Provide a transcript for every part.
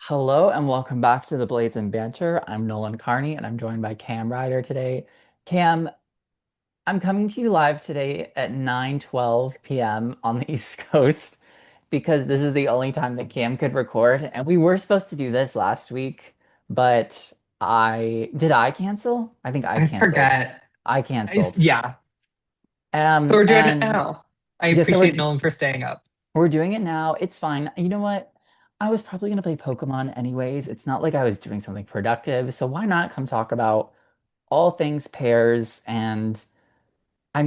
Hello and welcome back to the Blades and Banter. I'm Nolan Carney and I'm joined by Cam Ryder today. Cam, I'm coming to you live today at 9:12 p.m. on the East Coast because this is the only time that Cam could record. And we were supposed to do this last week, but I cancel? I think I I canceled. forget. I canceled. Yeah. So we're doing it And now. I yeah, so appreciate Nolan for staying up. we're doing it now. It's fine. You know what? I was probably going to play Pokemon anyways. It's not like I was doing something productive. So why not come talk about all things pairs? And I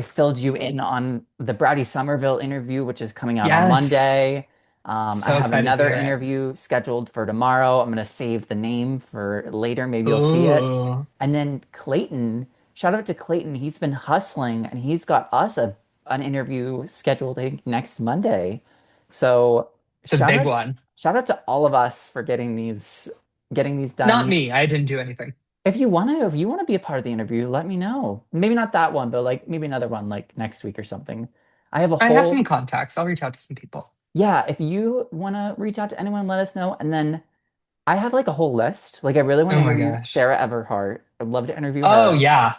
filled you in on the Brady Somerville interview, which is coming out on Yes. Monday. I So have excited to another hear it. interview scheduled for tomorrow. I'm going to save the name for later. Maybe you'll see it. Ooh, And then Clayton, shout out to Clayton. He's been hustling and he's got us an interview scheduled, I think, next Monday. So the shout big out, one. shout out to all of us for getting these Not done. me. I didn't do anything. If you want to be a part of the interview, let me know. Maybe not that one, but like maybe another one like next week or something. I have a I have some whole, contacts. I'll reach out to some people. yeah, if you want to reach out to anyone, let us know. And then I have like a whole list. Like I really want to Oh my interview gosh. Sarah Everhart. I'd love to interview Oh her. yeah.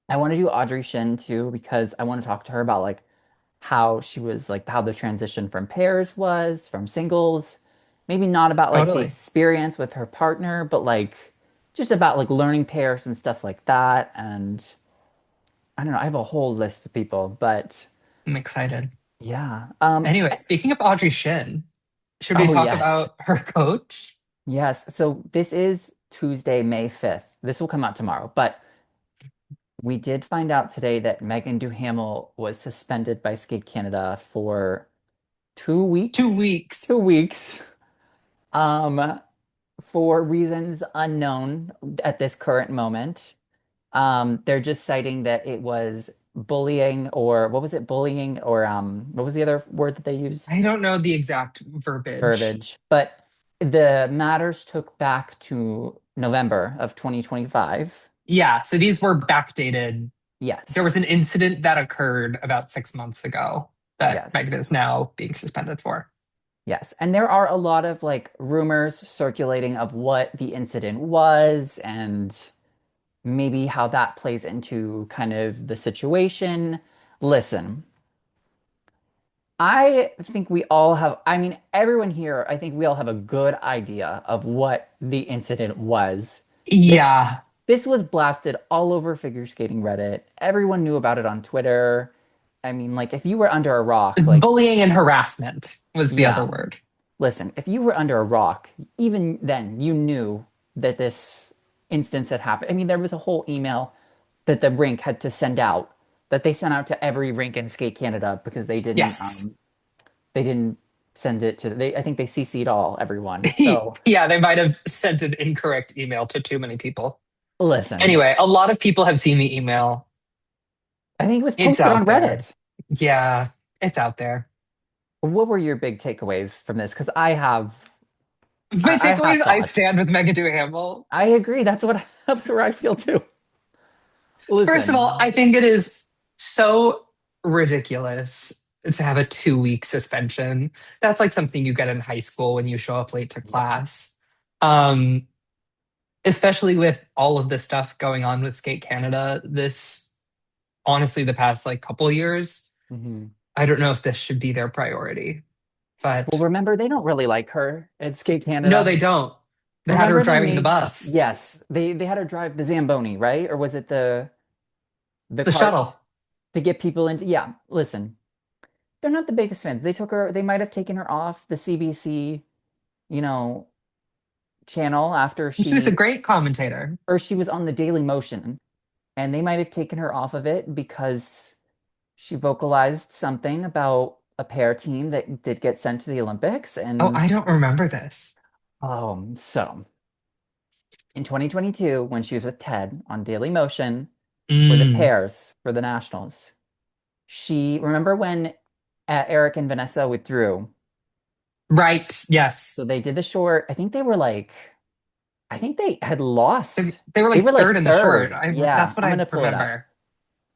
I want to do Audrey Shin too because I want to talk to her about like how she was like how the transition from pairs was, from singles. Maybe not about like the Totally. experience with her partner, but like just about like learning pairs and stuff like that. And I don't know, I have a whole list of people, but I'm excited. yeah. Anyway, speaking of Audrey Shin, should we Oh talk yes. about her coach? Yes. So this is Tuesday, May 5th. This will come out tomorrow, but we did find out today that Megan Duhamel was suspended by Skate Canada for 2 weeks. 2 weeks. 2 weeks. Um, for reasons unknown at this current moment. They're just citing that it was bullying or what was it? Bullying or what was the other word that they used? I don't know the exact verbiage. Verbiage. But the matters took back to November of 2025. Yeah, so these were backdated. There was Yes. an incident that occurred about 6 months ago that Megan Yes. is now being suspended for. Yes. And there are a lot of like rumors circulating of what the incident was and maybe how that plays into kind of the situation. Listen, I think we all have, I mean, everyone here, I think we all have a good idea of what the incident was. This Yeah, this was blasted all over figure skating Reddit. Everyone knew about it on Twitter. I mean, like if you were under a it rock, was like bullying and harassment was the other yeah, word. listen, if you were under a rock, even then you knew that this instance had happened. I mean, there was a whole email that the rink had to send out that they sent out to every rink in Skate Canada because Yes. they didn't send it to they I think they CC'd all everyone. So Yeah, they might have sent an incorrect email to too many people. listen, Anyway, a lot of people have seen the email. I think it was It's posted on out there. Reddit. Yeah, it's out there. What were your big takeaways from this? Because My I takeaway have is I thoughts. stand with Megan Duhamel. I agree. That's where I feel too. First of all, Listen, I think it is so ridiculous to have a 2 week suspension. That's like something you get in high school when you show up late to yeah. class. Um, Especially with all of this stuff going on with Skate Canada, this honestly, the past like couple years, Mhm. I don't know if this should be their priority. Well, But remember they don't really like her at Skate no, Canada. they don't. They had her Remember they driving the made bus, yes, they had her drive the Zamboni, right? Or was it the the cart shuttle. to get people into yeah, listen. They're not the biggest fans. They might have taken her off the CBC, you know, channel after And she was a she great commentator. or she was on the Daily Motion, and they might have taken her off of it because she vocalized something about a pair team that did get sent to the Olympics. Oh, And I don't remember this. so in 2022, when she was with Ted on Daily Motion for the Mm, pairs for the nationals, she remember when Eric and Vanessa withdrew. right. Yes. So they did the short. I think they had lost. They were They like were like third in the short. third. Yeah, That's what I'm I gonna pull it up. remember.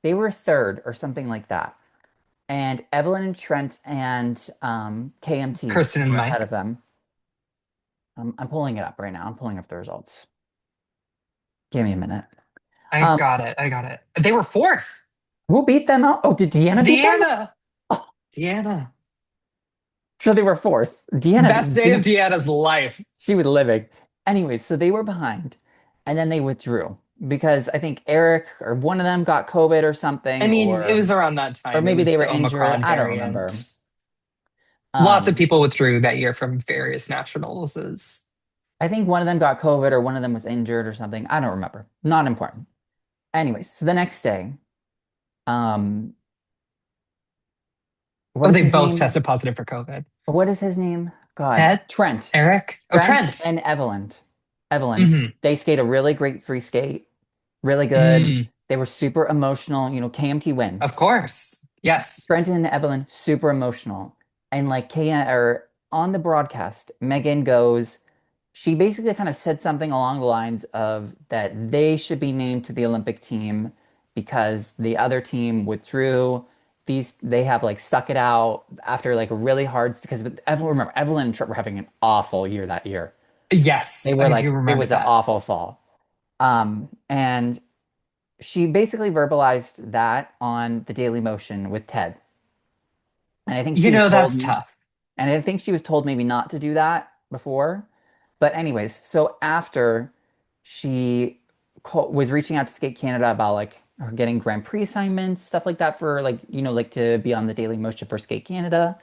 They were third or something like that. And Evelyn and Trent and KMT Kirsten and were ahead Mike. of them. I'm pulling it up right now. I'm pulling up the results. Give me a minute. I Um, got it. I got it. They were fourth. who beat them out? Oh, did Deanna beat them? Deanna. Oh, Deanna. so they were fourth. Best Deanna day of didn't. Deanna's life. She was living. Anyways, so they were behind, and then they withdrew because I think Eric or one of them got COVID or I something, mean, it was around that or time. It maybe was they were the injured. Omicron I don't remember. variant. Lots of Um, people withdrew that year from various nationals. I think one of them got COVID or one of them was injured or something. I don't remember. Not important. Anyways, so the next day, um, what Oh, is they his both name? tested positive for COVID. What is his name? God, Ted? Trent. Eric? Oh, Trent Trent. and Evelyn. Evelyn. Hmm. They skate a really great free skate, really good. Mm, They were super emotional. KMT of wins. course. Yes. Trenton and Evelyn super emotional. And like Kaya or on the broadcast, Megan goes, she basically kind of said something along the lines of that they should be named to the Olympic team because the other team withdrew. They have like stuck it out after like really hard because Evelyn, remember Evelyn and Trent were having an awful year that year. They Yes, were I do like it remember was an that. awful fall. And she basically verbalized that on the Daily Motion with Ted. And I think she You was know, told, that's tough. and I think she was told maybe not to do that before. But anyways, so after was reaching out to Skate Canada about like her getting Grand Prix assignments, stuff like that for like, like to be on the Daily Motion for Skate Canada.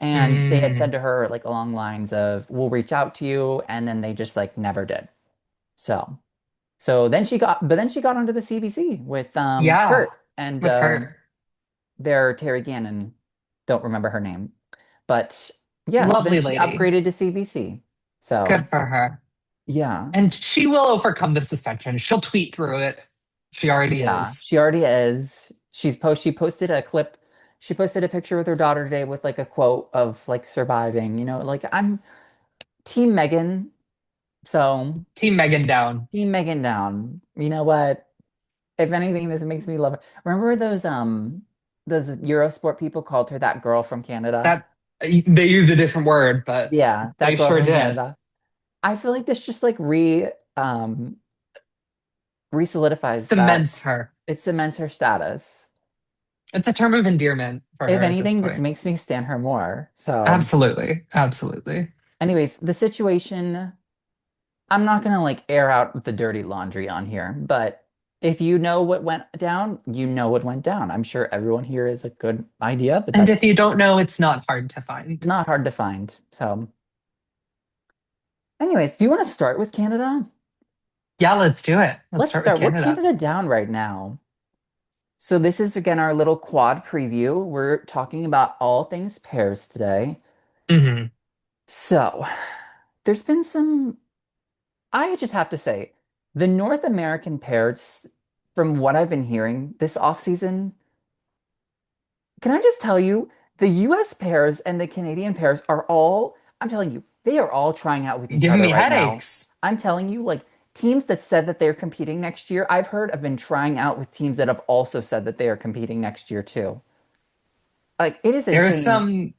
And they had said Mm, to her like along lines of, we'll reach out to you. And then they just like never did. So, but then she got onto the CBC with yeah, Kurt and with her. their Terry Gannon. Don't remember her name. But yeah, so then Lovely she lady. upgraded to CBC. So Good for her. yeah, And she will overcome the suspension. She'll tweet through it. She already yeah, is. she already is. She posted a clip. She posted a picture with her daughter today with like a quote of like surviving. Like I'm Team Megan. So Team Megan down. Team Megan down. You know what? If anything, this makes me love her. Remember those Eurosport people called her that girl from Canada? That they used a different word, but Yeah, they that girl sure from did. Canada. I feel like this just like um re-solidifies that Cements her. it cements her status. It's a term of endearment for If her at this anything, this point. makes me stand her more. So, Absolutely. Absolutely. anyways, the situation, I'm not gonna like air out the dirty laundry on here, but if you know what went down, you know what went down. I'm sure everyone here is a good idea, but And if that's you don't know, it's not hard to find. not hard to find. So, anyways, do you want to start with Canada? Yeah, let's do it. Let's Let's start with start. We're Canada. Canada down right now. So this is again our little quad preview. We're talking about all things pairs today. Hmm. So there's been some, I just have to say, the North American pairs, from what I've been hearing this offseason, can I just tell you, the US pairs and the Canadian pairs are all, I'm telling you, they are all trying out with each Giving other me right now. headaches. I'm telling you, like teams that said that they're competing next year, I've heard have been trying out with teams that have also said that they are competing next year too. Like it is There's insane.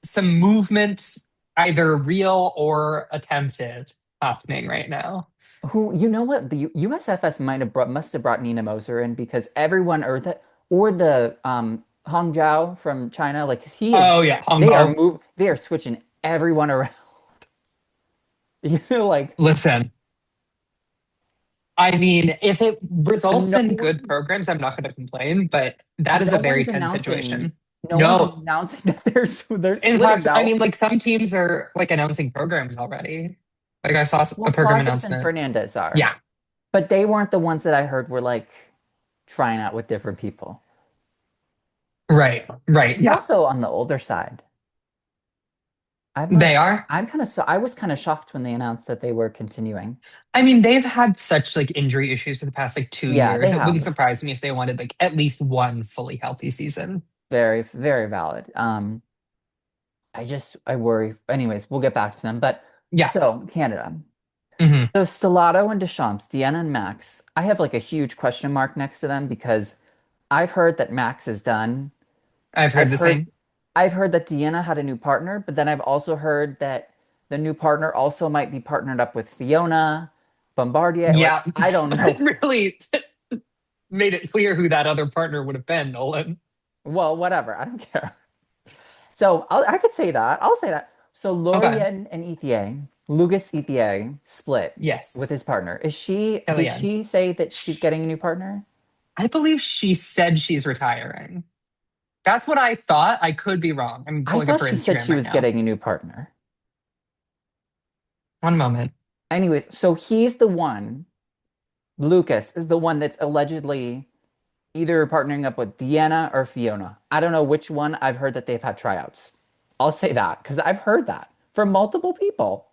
some movement, either real or attempted, happening right now. You know what? The USFS must have brought Nina Moser in because everyone or the Hong Zhao from China, like 'cause Oh yeah, Hong Kong. they are switching everyone around. Like Listen, I mean, if it results no in good one programs, I'm not going to complain, but that is no a very one's tense announcing situation. no one's No, announcing that they're in splitting fact, I though. mean, like some teams are like announcing programs already. Like I saw a Well, program Plazas and announcement. Fernandez are, Yeah, but they weren't the ones that I heard were like trying out with different people. right, right, They're yeah, also on the older side. they are. I was kind of shocked when they announced that they were continuing. I mean, they've had such like injury issues for the past like two Yeah, they years. It wouldn't have. surprise me if they wanted like at least one fully healthy season. Very, very valid. I worry. Anyways, we'll get back to them. But Yeah. so Canada. Hmm. So Stellato and Deschamps, Deanna and Max. I have like a huge question mark next to them because I've heard that Max is done. I've heard I've the heard same. I've heard that Deanna had a new partner, but then I've also heard that the new partner also might be partnered up with Fiona Bombardier. Like, Yeah, I don't but it know. really made it clear who that other partner would have been, Nolan. Well, whatever. I don't care. So I could say that. I'll say that. So Okay. Lorien and ETA, Lucas ETA split with Yes. his partner. Did Kellyanne. she say that she's getting a new partner? I believe she said she's retiring. That's what I thought. I could be wrong. I'm I pulling up thought her she said Instagram she right was now. getting a new partner. One moment. Anyways, so he's the one, Lucas is the one that's allegedly either partnering up with Deanna or Fiona. I don't know which one. I've heard that they've had tryouts. I'll say that because I've heard that from multiple people.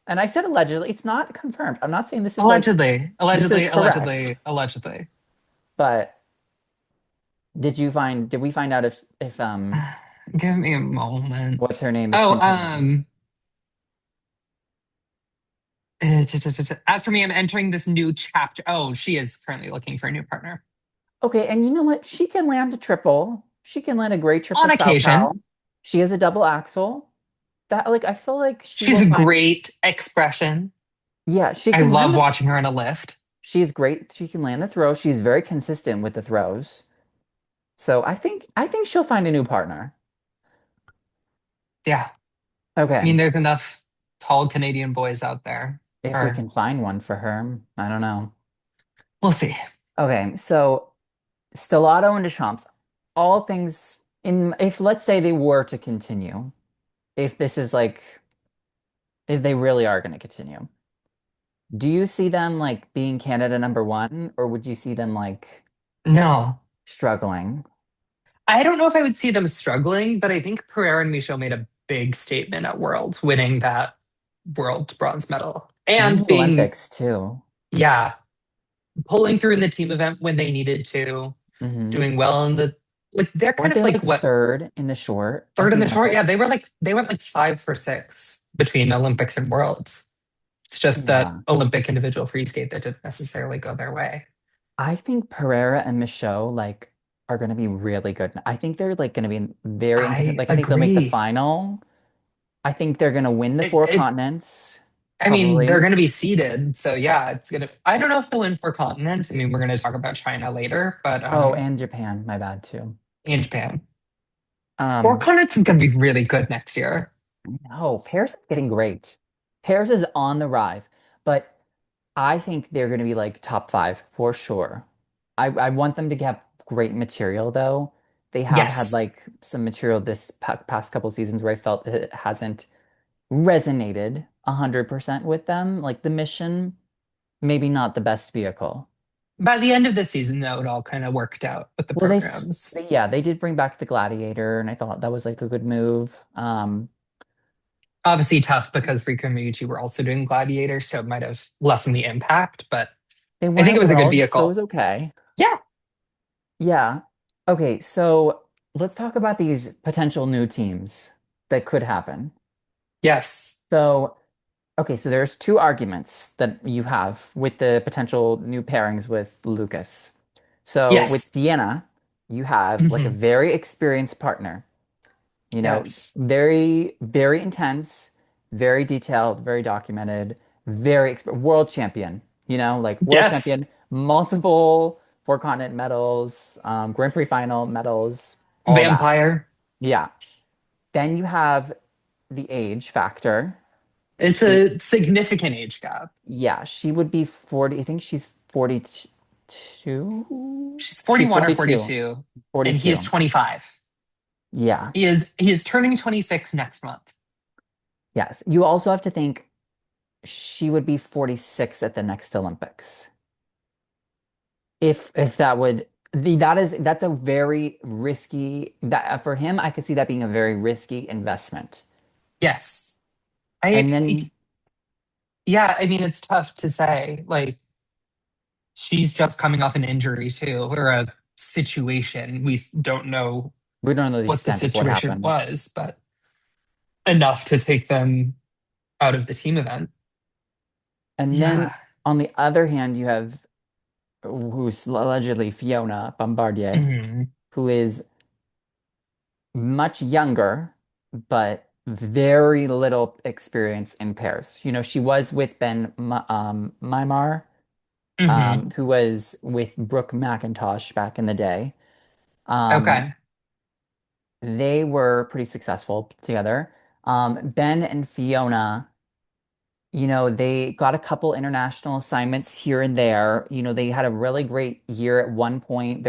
And I said allegedly, it's not confirmed. I'm not saying Allegedly, this is allegedly, correct. allegedly, allegedly. But did we find out if Give me a what's moment. her name is Oh, continuing? as for me, I'm entering this new chapter. Oh, she is currently looking for a new partner. Okay, and you know what? She can land a triple. She can land a great triple On salchow. occasion, She has a double axel. That like I feel like she she's will a find. great expression. Yeah, she I can land love the. watching her in a lift. She's great. She can land the throw. She's very consistent with the throws. So I think she'll find a new partner. Yeah. I Okay, mean, there's enough tall Canadian boys out there. if we Or can find one for her, I don't know. we'll see. Okay, so Stellato and Deschamps, all things in if let's say they were to continue, if this is like if they really are going to continue, do you see them like being Canada number one, or would you see them like No. struggling? I don't know if I would see them struggling, but I think Pereira and Michaud made a big statement at Worlds, winning that World bronze medal. And And the being, Olympics too. yeah, pulling through in the team event when they needed to, Hmm. doing well in the, like, they're kind Weren't of they like like what, third in the short at third in the the short? Yeah, Olympics? they went like 5 for 6 between Olympics and Worlds. It's just that Yeah. Olympic individual free skate that didn't necessarily go their way. I think Pereira and Michaud like are going to be really good. I think they're like going to be very I like I think they'll make the agree. final. I think they're going to win the four It continents, I mean, they're probably. going to be seeded, so yeah, it's gonna. I don't know if they'll win for continents. I mean, we're going to talk about China later, but Oh, and Japan, my bad too. in Japan, four Um, continents is going to be really good next year. no, Paris is getting great. Paris is on the rise, but I think they're going to be like top five for sure. I want them to have great material though. They have had Yes, like some material this past couple seasons where I felt that it hasn't resonated 100% with them. Like the mission, maybe not the best vehicle. by the end of the season, though, it all kind of worked out with the Well, programs. yeah, they did bring back the Gladiator, and I thought that was like a good move. Obviously, tough because Riku and Miyuchi were also doing Gladiator, so it might have lessened the impact. But They I won think at it was a good Worlds, so it vehicle. was okay. Yeah. Yeah. Okay, so let's talk about these potential new teams that could happen. Yes. So, okay, so there's two arguments that you have with the potential new pairings with Lucas. So with Yes. Deanna, you have like a Hmm. very experienced partner, Yes. very, very intense, very detailed, very documented, world champion, like world Yes. champion, multiple four continent medals, Grand Prix final medals, all that. Vampire. Yeah. Then you have the age factor. It's She, a significant age gap. yeah, she would be 40. I think she's 42. She's She's 41 or 42. 42, and he is 42. 25. Yeah. He is turning 26 next month. Yes. You also have to think she would be 46 at the next Olympics. If that would that's a very risky that for him I could see that being a very risky investment. Yes. And I then yeah, I mean it's tough to say. Like she's just coming off an injury too, or a situation. We don't know we don't know the what the extent of what situation happened. was, but enough to take them out of the team event. And then Yeah. on the other hand, you have who's allegedly Fiona Bombardier, Mhm. who is much younger, but very little experience in pairs. She was with Mimar, Hmm. who was with Brooke McIntosh back in the day. Um, Okay. they were pretty successful together. Ben and Fiona, they got a couple international assignments here and there. They had a really great year at one point.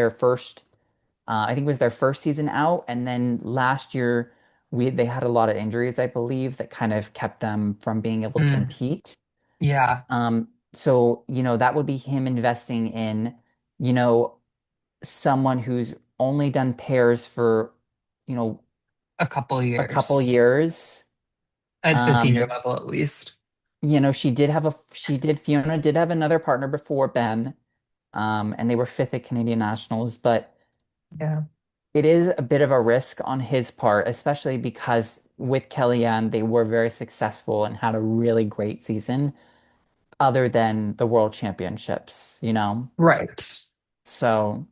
I think it was their first season out, and then last year they had a lot of injuries, I believe, that kind of kept them from being able to Mm. compete. Yeah. So, that would be him investing in, you know, someone who's only done pairs for, you know, A couple a couple years years. at the senior Um, level, at least. Fiona did have another partner before Ben, and they were fifth at Canadian Nationals, but Yeah. it is a bit of a risk on his part, especially because with Kellyanne, they were very successful and had a really great season, other than the World Championships. Right. So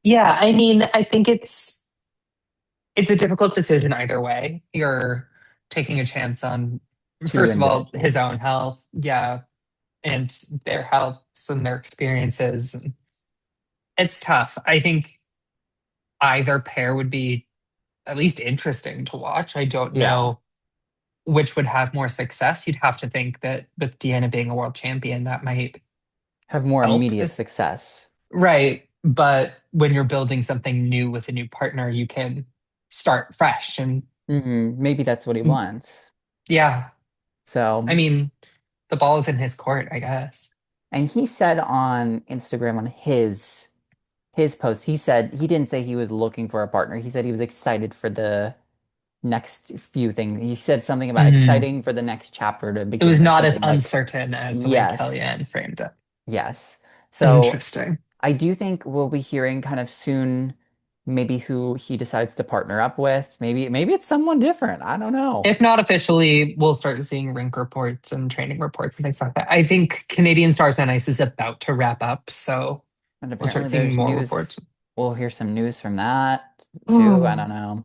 Yeah, I mean, I think it's a difficult decision either way. You're taking a chance on, two first of all, his own individuals health, yeah, and their healths and their experiences. It's tough. I think either pair would be at least interesting to watch. I don't yeah, know which would have more success. You'd have to think that with Deanna being a world champion, that might have more help immediate this. success. Right. But when you're building something new with a new partner, you can start fresh. And Maybe that's what he wants. yeah, I So, mean, the ball is in his court, I guess. and he said on Instagram on his post, he said he didn't say he was looking for a partner. He said he was excited for the next few things. He said something about Mhm. exciting for the next chapter to It was begin or not as something like, uncertain as the way Kellyanne yes, framed it. yes. So Interesting. I do think we'll be hearing kind of soon maybe who he decides to partner up with. Maybe it's someone different. I don't know. If not officially, we'll start seeing rink reports and training reports and things like that. I think Canadian Stars on Ice is about to wrap up, so And we'll apparently start seeing there's more reports. news. We'll hear some news from that too. I don't know.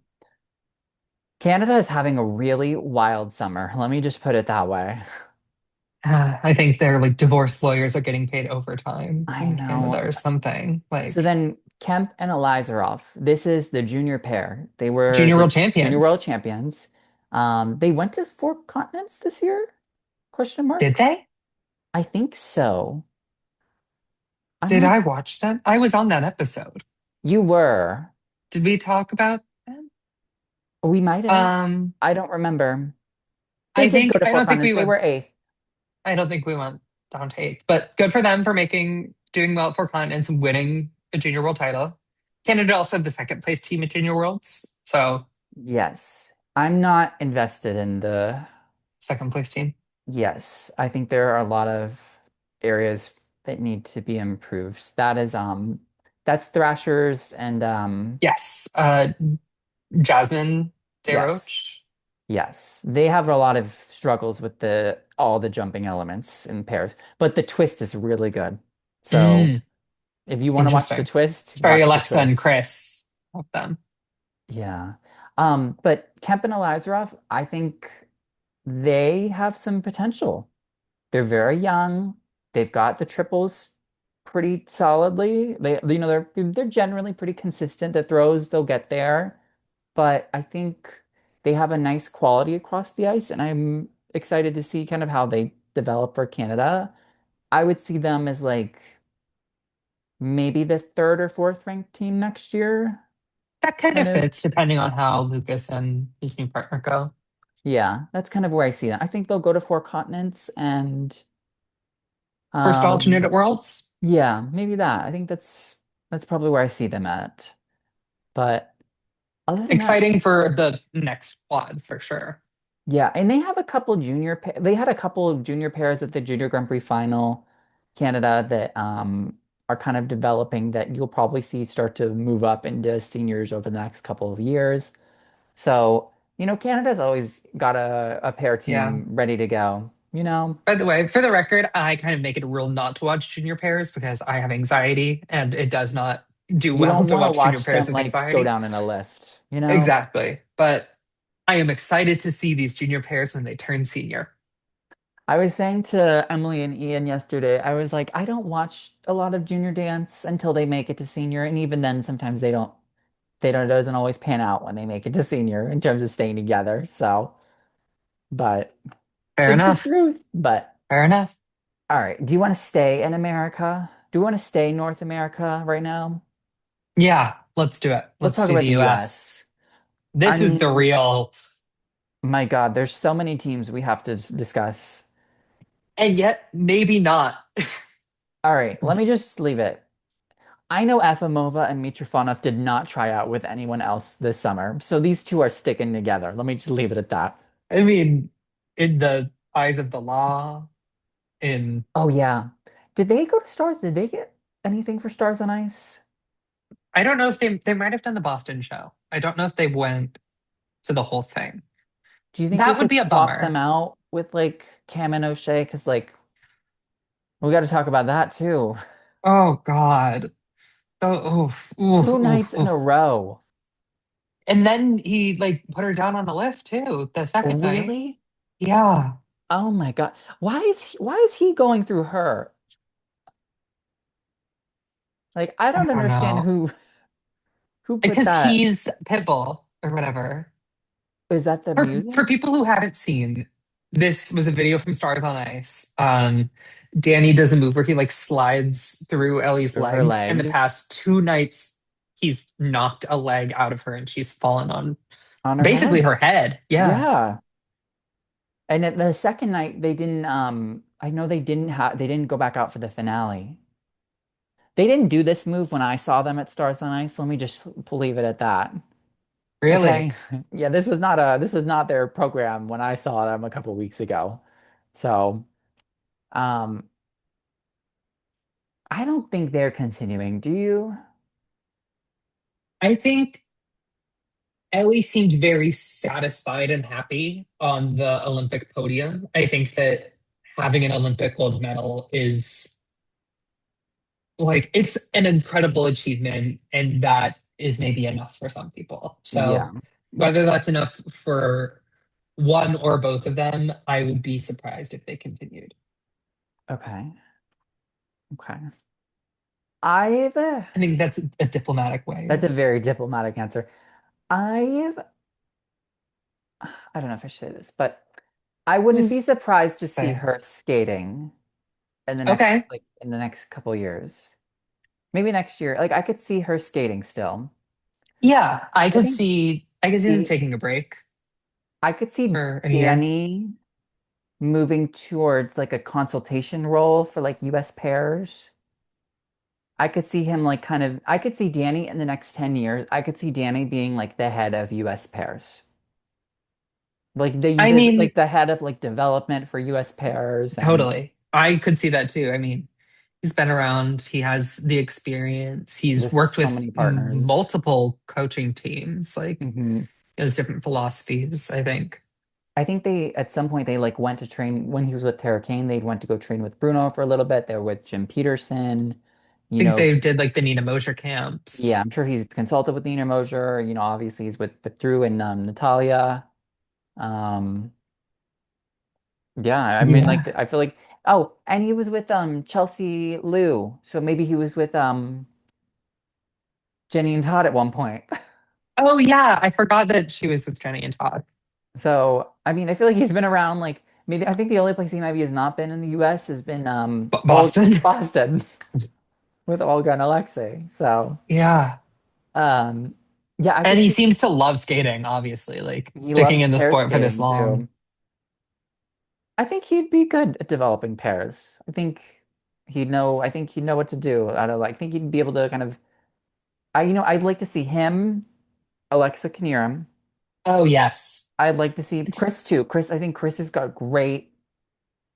Canada is having a really wild summer. Let me just put it that way. I think their like divorce lawyers are getting paid overtime I in Canada know. or something. So Like then Kemp and Elizarov, this is the junior pair. They were junior the world junior world champions. champions. They went to four continents this year? Question Did mark? they? I think so. I'm Did not. I watch them? I was on that episode. You were. Did we talk about them? We might have. Um, I don't remember. They did go to I four don't think continents. we They went. were eighth. I don't think we went down to eighth, but good for them for doing well for continents and winning a junior world title. Canada also had the second place team at junior worlds, so Yes. I'm not invested in the. second place team. Yes. I think there are a lot of areas that need to be improved. That's Thrashers and Yes, Jasmine yes. Desroches. Yes. They have a lot of struggles with the all the jumping elements in pairs, but the twist is really good. So Mm, if you want to watch the interesting. twist, Sorry, watch the Alexa and twist. Chris of them. Yeah. But Kemp and Elizarov, I think they have some potential. They're very young. They've got the triples pretty solidly. They're generally pretty consistent. The throws, they'll get there. But I think they have a nice quality across the ice, and I'm excited to see kind of how they develop for Canada. I would see them as like maybe the third or fourth ranked team next year. That kind Kind of of, fits depending on how Lucas and his new partner go. yeah, that's kind of where I see them. I think they'll go to four continents and First alternate um at Worlds. yeah, maybe that. I think that's probably where I see them at. But other than that, Exciting for the next quad for sure. yeah, and they had a couple of junior pairs at the Junior Grand Prix final, Canada, that are kind of developing that you'll probably see start to move up into seniors over the next couple of years. So, Canada's always got a pair Yeah. team ready to go, you know. By the way, for the record, I kind of make it a rule not to watch junior pairs because I have anxiety and it does not do You well don't to want to watch junior watch pairs them with like go anxiety. down in a lift, you know? Exactly. But I am excited to see these junior pairs when they turn senior. I was saying to Emily and Ian yesterday, I was like, I don't watch a lot of junior dance until they make it to senior, and even then, sometimes they don't, it doesn't always pan out when they make it to senior in terms of staying together. So, but Fair it's the enough. truth. But Fair enough. all right, do you want to stay in America? Do you want to stay North America right now? Yeah, let's do it. Let's Let's talk do the about the US. US. I This is the mean, real, my God, there's so many teams we have to discuss. and yet maybe not. All right, let me just leave it. I know Efimova and Mitrofanov did not try out with anyone else this summer, so these two are sticking together. Let me just leave it at that. I mean, in the eyes of the law, in Oh yeah. Did they go to Stars? Did they get anything for Stars on Ice? I don't know if they might have done the Boston show. I don't know if they went to the whole thing. Do you think we That would could be a swap them bummer. out with like Cam and O'Shea? Because like we got to talk about that too. Oh God. Oh, oof, oof, Two oof, nights in a oof. row. And then he like put her down on the lift too, the second night. Really? Yeah, Oh my God. Why is he going through her? Like I I don't don't understand know. who put Because that. he's Pitbull or whatever. Is that the For music people who haven't seen, this was a video from Stars on Ice. Danny does a move where he like slides through Ellie's through her legs, and the legs past 2 nights he's knocked a leg out of her and she's fallen on on her basically head? her head. Yeah, Yeah. And at the second night they didn't I know they didn't go back out for the finale. They didn't do this move when I saw them at Stars on Ice. Let me just leave it at that. really. Okay. Yeah, this was not their program when I saw them a couple weeks ago. So, um, I don't think they're continuing. Do you? I think Ellie seemed very satisfied and happy on the Olympic podium. I think that having an Olympic gold medal is like it's an incredible achievement, and that is maybe enough for some people. Yeah. So Yep. whether that's enough for one or both of them, I would be surprised if they continued. Okay. Okay. I've I think that's a diplomatic way that's a of very diplomatic answer. I've I don't know if I should say this, but I wouldn't be just surprised to see say, her skating okay, in the next couple years. Maybe next year. Like I could see her skating still. yeah, I think I could see them the taking a break I could see for a year. Danny moving towards like a consultation role for like US pairs. I could see him like kind of I could see Danny in the next 10 years. I could see Danny being like the head of US pairs. I mean, Like the head of like development for US pairs and totally. I could see that too. I mean, he's been around, he has the experience, he's just worked so with many partners. multiple coaching teams, like Hmm. he has different philosophies, I think. I think they at some point they like went to train when he was with Tara Kane, they went to go train with Bruno for a little bit. They were with Jim Peterson. You I think know, they did like the Nina Mosher yeah, camps. I'm sure he's consulted with Nina Mosier. You know, obviously he's with Drew and Natalia. Um, yeah, I mean, like Yeah. I feel like oh, and he was with Chelsea Liu, so maybe he was with Jenny and Todd at one point. Oh yeah, I forgot that she was with Jenny and Todd. So I mean, I feel like he's been around. Like maybe I think the only place he maybe has not been in the U.S. has been old Boston. Boston with Olga and Alexei. So Yeah. um, yeah, I And could he see seems to love skating, obviously, like he sticking loves in the pair sport for this skating long. too. I think he'd be good at developing pairs. I think he'd know what to do. I don't like, I think he'd be able to kind of, I'd like to see him, Alexa Knierim. Oh yes. I'd like to see Chris too. I think Chris has got great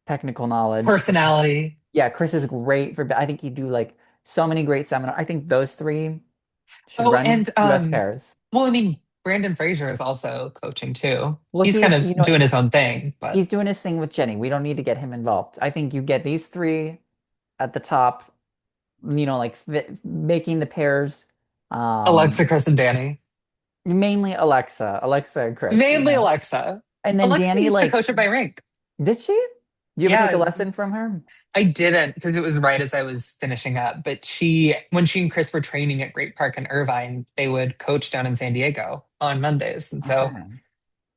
technical knowledge. Personality. Yeah, Chris is great I think he'd do like so many great seminars. I think those three should Oh, run and US pairs. well, I mean, Brandon Fraser is also coaching too. Well, He's kind of doing his own thing, but he's doing his thing with Jenny. We don't need to get him involved. I think you get these three at the top, like making the pairs. Um, Alexa, Chris, and Danny. Mainly Alexa, Alexa and Chris, you Mainly know. Alexa. And then Alexa Danny, used to like, coach at my rink. did she? You ever take a Yeah, lesson from her? I didn't because it was right as I was finishing up. But when she and Chris were training at Great Park in Irvine, they would coach down in San Diego on Mondays. And so Okay.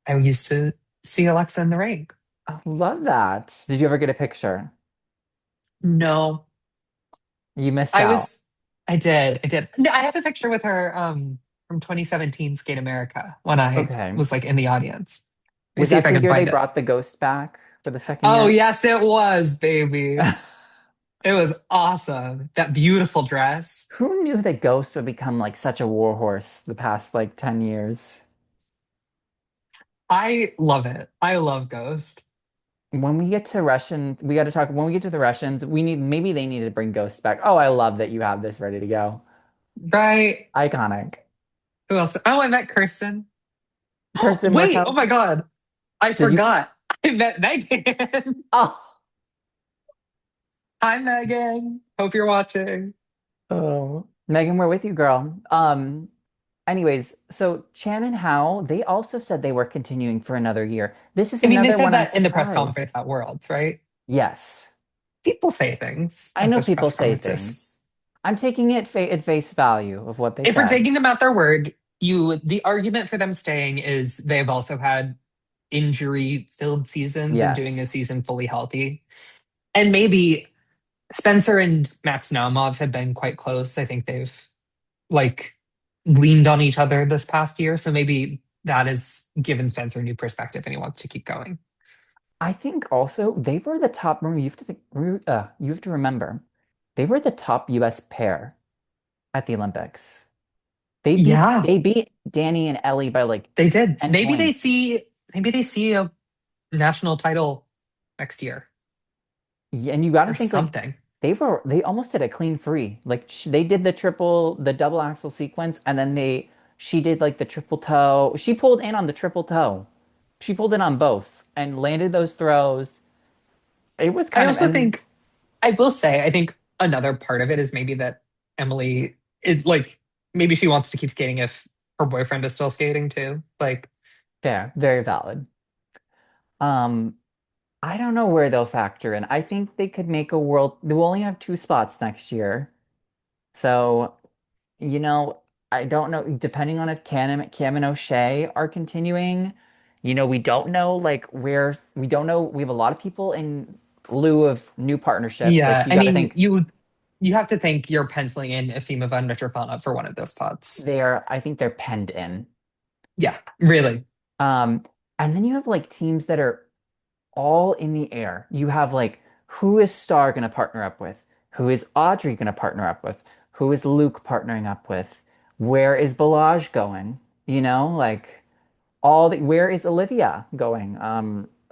I used to see Alexa in the rink. I love that. Did you ever get a picture? No, You missed I out. was, I did. I did. No, I have a picture with her from 2017 Skate America when I Okay. was like in the audience. Let me Was see if that I the can year they find it. brought the ghost back for the second Oh, year? yes, it was, baby. It was awesome. That beautiful dress. Who knew that Ghost would become like such a warhorse the past like 10 years? I love it. I love Ghost. When we get to Russian, we got to talk. When we get to the Russians, we need maybe they need to bring Ghost back. Oh, I love that you have this ready to go. Right. Iconic. Who else? Oh, I met Kirsten. Kirsten Wait, oh Mortel. my God. I Did you? forgot. I met Megan. Oh, Hi, Megan. Hope you're watching. oh, Megan, we're with you, girl. Anyways, so Chan and Hao, they also said they were continuing for another year. This is I mean, they another said one I'm that in the press surprised. conference at Worlds, right? Yes, People say things I at know those people press say conferences. things. I'm taking it fa at face value of what they If we're said. taking them at their word, the argument for them staying is they've also had injury-filled seasons and doing a Yes. season fully healthy. And maybe Spencer and Max Naumov have been quite close. I think they've like leaned on each other this past year. So maybe that has given Spencer a new perspective and he wants to keep going. I think also they were the top. Remember, you have to think, you have to remember, they were the top US pair at the Olympics. Yeah, They beat Danny and Ellie by like they did. 10 points. Maybe they see a national title next year Yeah, and you got to or think like something. they almost did a clean free. Like they did the double axel sequence, and then she did like the triple toe. She pulled in on the triple toe. She pulled in on both and landed those throws. It was I kind of also and think I will say I think another part of it is maybe that Emily is like maybe she wants to keep skating if her boyfriend is still skating too. Like, fair, very valid. Um, I don't know where they'll factor in. I think they could make a world. They'll only have two spots next year. So, you know, I don't know. Depending on if Cam and O'Shea are continuing, we don't know like where we don't know. We have a lot of people in lieu of new partnerships. Like yeah, you I got to mean, think you have to think you're penciling in Efima van Mitrofana for one of those spots. I think they're penned in. Yeah, really. Um, and then you have like teams that are all in the air. You have like, who is Star going to partner up with? Who is Audrey going to partner up with? Who is Luke partnering up with? Where is Balaj going? Like where is Olivia going?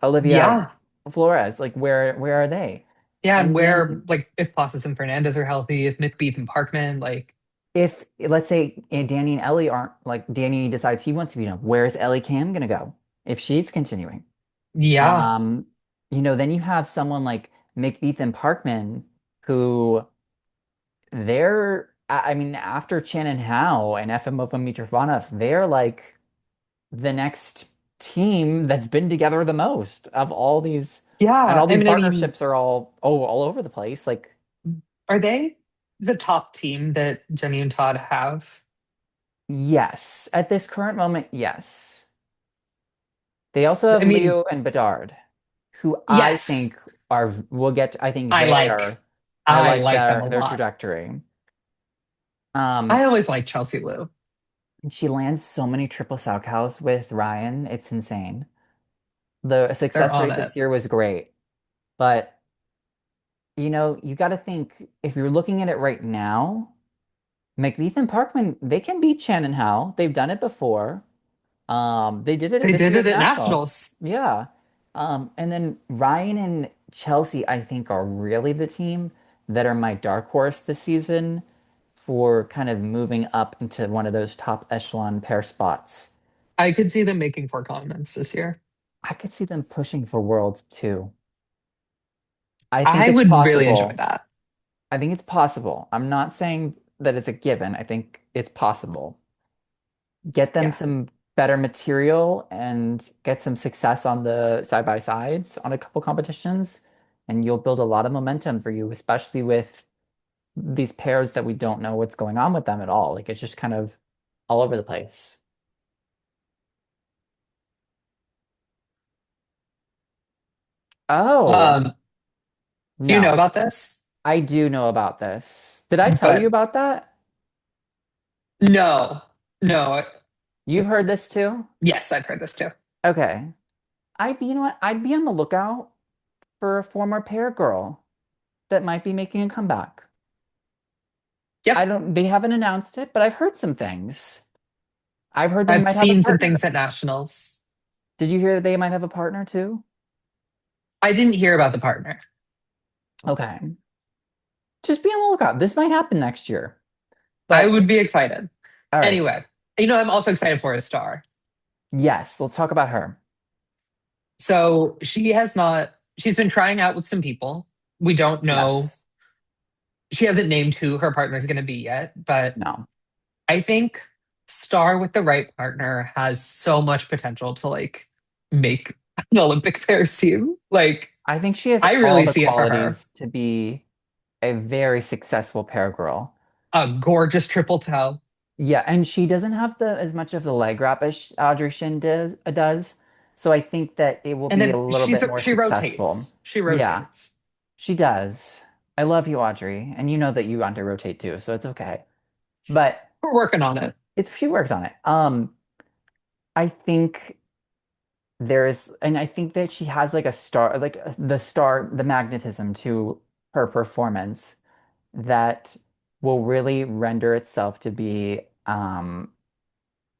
Olivia Yeah. Flores, like where are they? Yeah, and And where then like if Pasas and Fernandez are healthy, if McBeef and Parkman, like if let's say Danny and Ellie aren't like Danny decides he wants to be done, where is Ellie Cam gonna go if she's continuing? yeah, Um, then you have someone like McBeath and Parkman who I mean, after Chen and Hao and FMO and Mitrofanov, they're like the next team that's been together the most of all these, and yeah. all these I mean, partnerships are all over the place. Like, are they the top team that Jenny and Todd have? yes, at this current moment, yes. They also I have mean, Leo and Bedard, who I think yes, I think I like I I like like them a their lot. trajectory. I Um, always like Chelsea Lou. she lands so many triple Salchows with Ryan. It's insane. The They're success on rate it. this year was great, but you got to think if you're looking at it right now, McNeith and Parkman, they can beat Chen and Hao. They've done it before. They did it at They this did it year's at Nationals. Nationals. Yeah. And then Ryan and Chelsea, I think, are really the team that are my dark horse this season for kind of moving up into one of those top echelon pair spots. I could see them making four continents this year. I could see them pushing for Worlds too. I think I it's would really enjoy possible. that. I think it's possible. I'm not saying that it's a given. I think it's possible. get them Yeah. some better material and get some success on the side by sides on a couple competitions, and you'll build a lot of momentum for you, especially with these pairs that we don't know what's going on with them at all. Like it's just kind of all over the place. Oh, Um, do you know no. about this? I do know about this. Did I tell you But about that? no, no. You've heard this too? Yes, I've heard this too. Okay. You know what? I'd be on the lookout for a former pair girl that might be making a comeback. Yep. They haven't announced it, but I've heard some things. I've heard they I've might have a seen some partner. things at nationals. Did you hear that they might have a partner too? I didn't hear about the partner. Okay. Just be on the lookout. This might happen next year. I But would be excited. all right. Anyway, I'm also excited for a star. Yes, let's talk about her. So she's been trying out with some people. We don't know. Yes. She hasn't named who her partner is going to be yet, but No. I think Star with the right partner has so much potential to like make an Olympic pairs team. Like, I think she has I all really the see it for her. qualities to be a very successful pair girl. A gorgeous triple toe. Yeah, and she doesn't have the as much of the leg wrap as Audrey Shin does. So I think that it will And be a then little bit more she successful. rotates. She Yeah, rotates. she does. I love you, Audrey, and you know that you want to rotate too, so it's okay. But We're working on it. she works on it. I think and I think that she has like a star, like the magnetism to her performance that will really render itself to be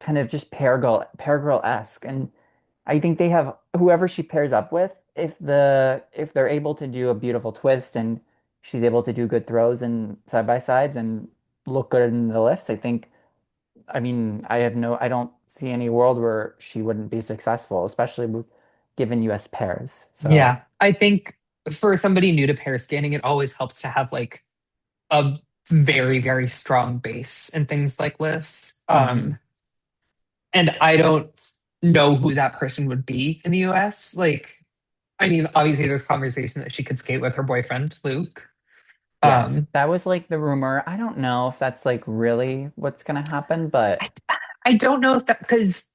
kind of just pair girl-esque. And I think they have whoever she pairs up with, if they're able to do a beautiful twist and she's able to do good throws and side by sides and look good in the lifts, I mean, I don't see any world where she wouldn't be successful, especially given US pairs. So Yeah. I think for somebody new to pair skating, it always helps to have like a very, very strong base and things like lifts. mhm. And I don't know who that person would be in the US. Like, I mean, obviously there's conversation that she could skate with her boyfriend, Luke. Yes, Um, that was like the rumor. I don't know if that's like really what's gonna happen, I, but I don't know if that because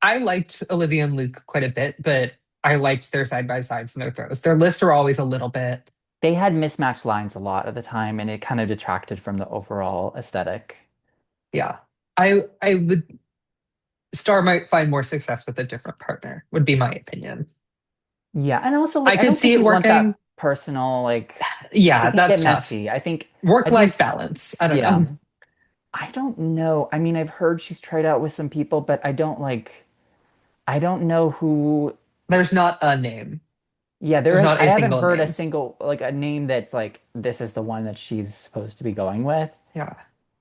I liked Olivia and Luke quite a bit, but I liked their side by sides and their throws. Their lifts are always a little bit, they had mismatched lines a lot at the time, and it kind of detracted from the overall aesthetic. yeah. I would Star might find more success with a different partner, would be my opinion. Yeah, and also I like I could don't see think it you want working. that personal like it Yeah, can get that's tough. messy. I Work life think balance. I don't yeah. know. I don't know. I mean, I've heard she's tried out with some people, but I don't know who. There's not a name. Yeah, There's not I a haven't single heard a name. single like a name that's like this is the one that she's supposed to be going with. Yeah.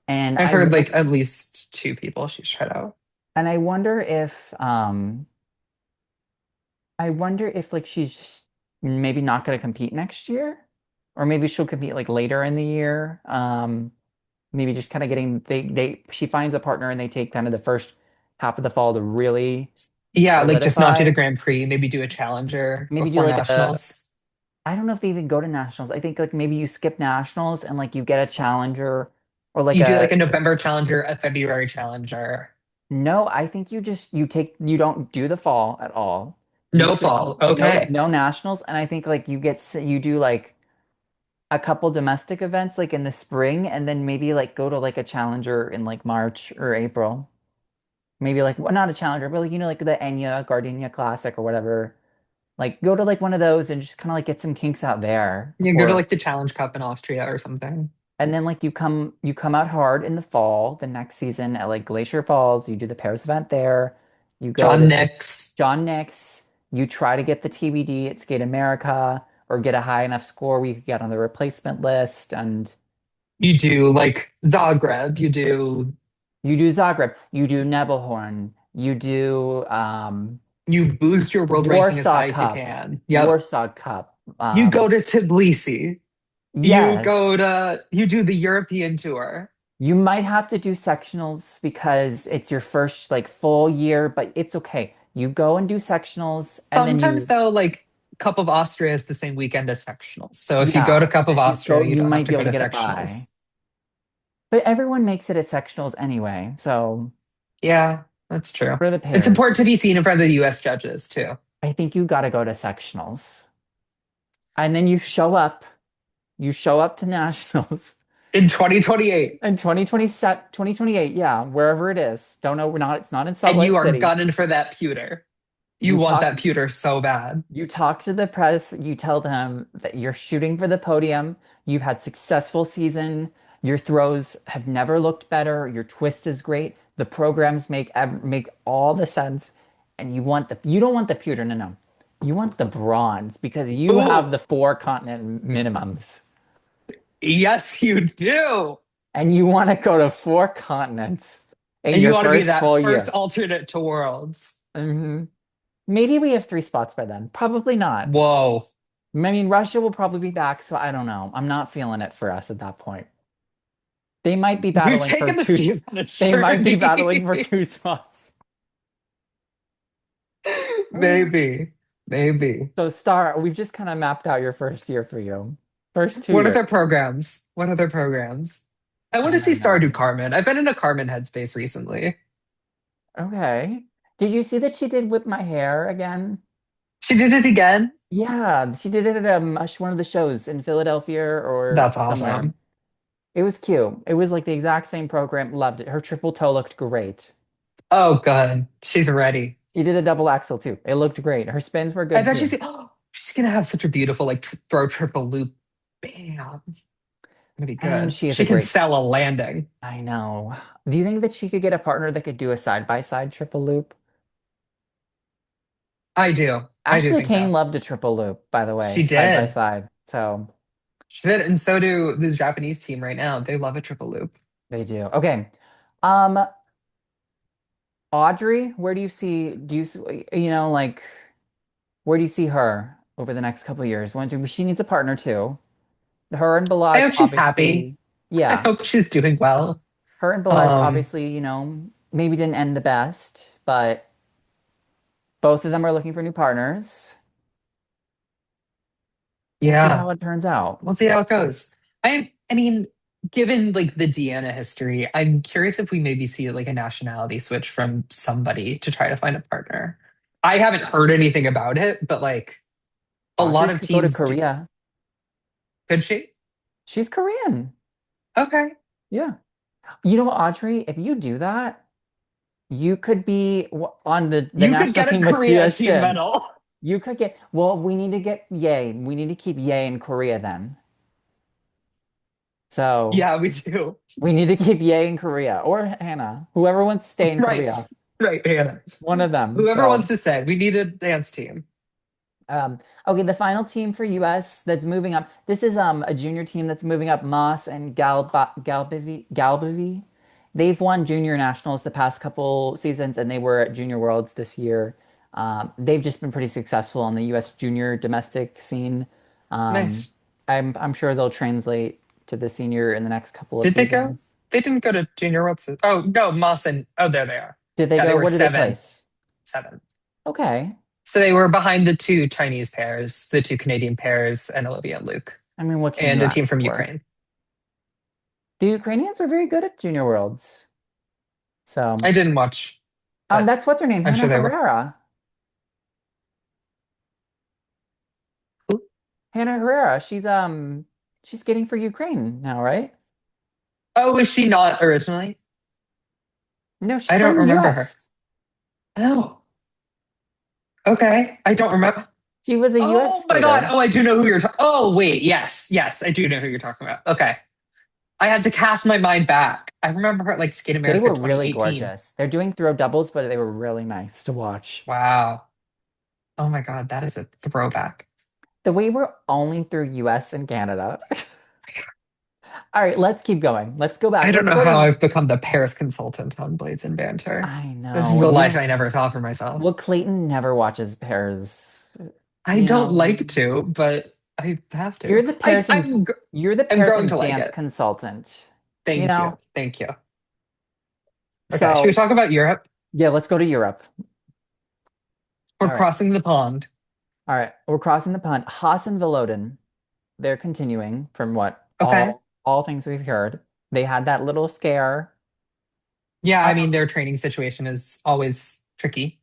And I've heard like at least two people she's tried out. I wonder if I wonder if like she's just maybe not going to compete next year, or maybe she'll compete like later in the year. Maybe just kind of getting she finds a partner and they take kind of the first half of the fall to really Yeah, like just not do the solidify. Grand Prix, maybe do a challenger Maybe do before like a nationals. I don't know if they even go to nationals. I think like maybe you skip nationals and like you get a challenger or like You do a like a November challenger, a February challenger. no, I think you don't do the fall at all. You No skip fall. Okay. no nationals, and I think like you do like a couple domestic events like in the spring, and then maybe like go to like a challenger in like March or April. Maybe like well, not a challenger, but like like the Enya Gardenia Classic or whatever. Like go to like one of those and just kind of like get some kinks out there You go to before like the Challenge Cup in Austria or something. and then like you come out hard in the fall, the next season at like Glacier Falls, you do the Paris event there. You go John to Nix. John Nix, you try to get the TBD at Skate America or get a high enough score where you could get on the replacement list and You do like Zagreb. You do you do Zagreb, you do Nebelhorn, you boost your world ranking as Warsaw high as you Cup, can. Yep. Warsaw Cup. You go to Tbilisi. Yes. You do the European tour. You might have to do sectionals because it's your first like full year, but it's okay. You go and do sectionals and then Sometimes you, though, like Cup of Austria is the same weekend as sectionals. So if you go yeah, to Cup of if you go, Austria, you you don't have might to be able go to to get it by. sectionals. But everyone makes it at sectionals anyway. So Yeah, that's true. for the It's important pairs, to be seen in front of the US judges too. I think you got to go to sectionals. And then you show up to nationals In 2028. in 2027, 2028, yeah, wherever it is. Don't know, we're not, it's not in Salt And you Lake are City. gunning for that pewter. You You want talk that pewter so bad. You talk to the press, you tell them that you're shooting for the podium, you've had successful season, your throws have never looked better, your twist is great, the programs make all the sense, and you don't want the pewter, no, no. You want the bronze because you have Ooh, the four continent minimums, yes, you do. and you want to go to four continents in And you your want to be first that full first year. alternate to Worlds. Maybe we have three spots by then. Probably not. Whoa. I mean, Russia will probably be back, so I don't know. I'm not feeling it for us at that point. They might be We've battling for taken this two. team on a They might be battling for journey. two spots. Maybe. Maybe. So, Star, we've just kind of mapped out your first year for you. First two What years. other programs? What other programs? I want I to see don't Star do know. Carmen. I've been in a Carmen headspace recently. Okay. Did you see that she did whip my hair again? She did it again. Yeah, she did it at one of the shows in Philadelphia or That's somewhere. awesome. It was cute. It was like the exact same program. Loved it. Her triple toe looked great. Oh, good. She's ready. She did a double axel too. It looked great. Her spins were I good bet too. she's gonna have such a beautiful like throw triple loop. Bam. Gonna be And good. she is a She can great. sell a landing. I know. Do you think that she could get a partner that could do a side-by-side triple loop? I do. I do Ashley think so. Kane loved a triple loop, by the way, She side by did. side. So She did. And so do the Japanese team right now. They love a triple loop. they do. Okay. Um, Audrey, where do you see, like, where do you see her over the next couple of years? She needs a partner too. Her and I Balaj, hope she's happy. obviously, I yeah. hope she's doing well. Her and Balaj, Um, obviously, maybe didn't end the best, but both of them are looking for new partners. We'll see yeah. how it turns out. We'll see how it goes. I mean, given like the Deanna history, I'm curious if we maybe see like a nationality switch from somebody to try to find a partner. I haven't heard anything about it, but like a lot Audrey of could go to teams do. Korea. Could she? She's Korean. Okay. Yeah. You know what, Audrey? If you do that, you could be on the You could national get a team with Korea Gia team Shin. medal. You could get, well, we need to get Ye. We need to keep Ye in Korea then. So Yeah, we do. we need to keep Ye in Korea or Hannah, whoever wants to stay in Right. Korea. Right, Hannah. One of them. Whoever wants So. to say, we need a dance team. Okay, the final team for US that's moving up. This is a junior team that's moving up. Moss and Galbavy. They've won junior nationals the past couple seasons, and they were at Junior Worlds this year. They've just been pretty successful on the US junior domestic scene. Um, Nice. I'm sure they'll translate to the senior in the next couple of Did they go? seasons. They didn't go to Junior Worlds. Oh, no, Moss and oh, there they are. Did they Yeah, they go? were What did they seven. place? Seven. Okay. So they were behind the two Chinese pairs, the two Canadian pairs, and Olivia and Luke, I mean, what can and you a team ask from for? Ukraine. The Ukrainians were very good at Junior Worlds. So. I didn't watch, but That's what's her name, I'm Hannah sure they were. Herrera. Who? Hannah Herrera. She's skating for Ukraine now, right? Oh, was she not originally? No, I she's don't from the remember her. US. Oh, okay. I don't remember. She was a US Oh my God. skater. Oh, I do know who you're talking. Oh, wait. Yes. Yes. I do know who you're talking about. Okay. I had to cast my mind back. I remember her at like Skate They America were really 2018. gorgeous. They're doing throw doubles, but they were really nice to watch. Wow. Oh my God. That is a throwback. The way we're only through US and Canada. All right, let's keep going. Let's go back. I don't Let's know go how to I've become the Paris consultant on Blades and Banter. I This is know. a life I never saw for myself. Well, Clayton never watches pairs. I You don't know, like to, but I have you're to. the Paris and you're the I'm Paris growing and to like dance it. consultant. you Thank you. know? Thank you. Okay, should we So, talk about Europe? yeah, let's go to Europe. We're All right. crossing the pond. All right. We're crossing the pond. Haas and Villodin, they're continuing from what Okay. all things we've heard. They had that little scare. Yeah, I I don't mean, their training situation is always tricky.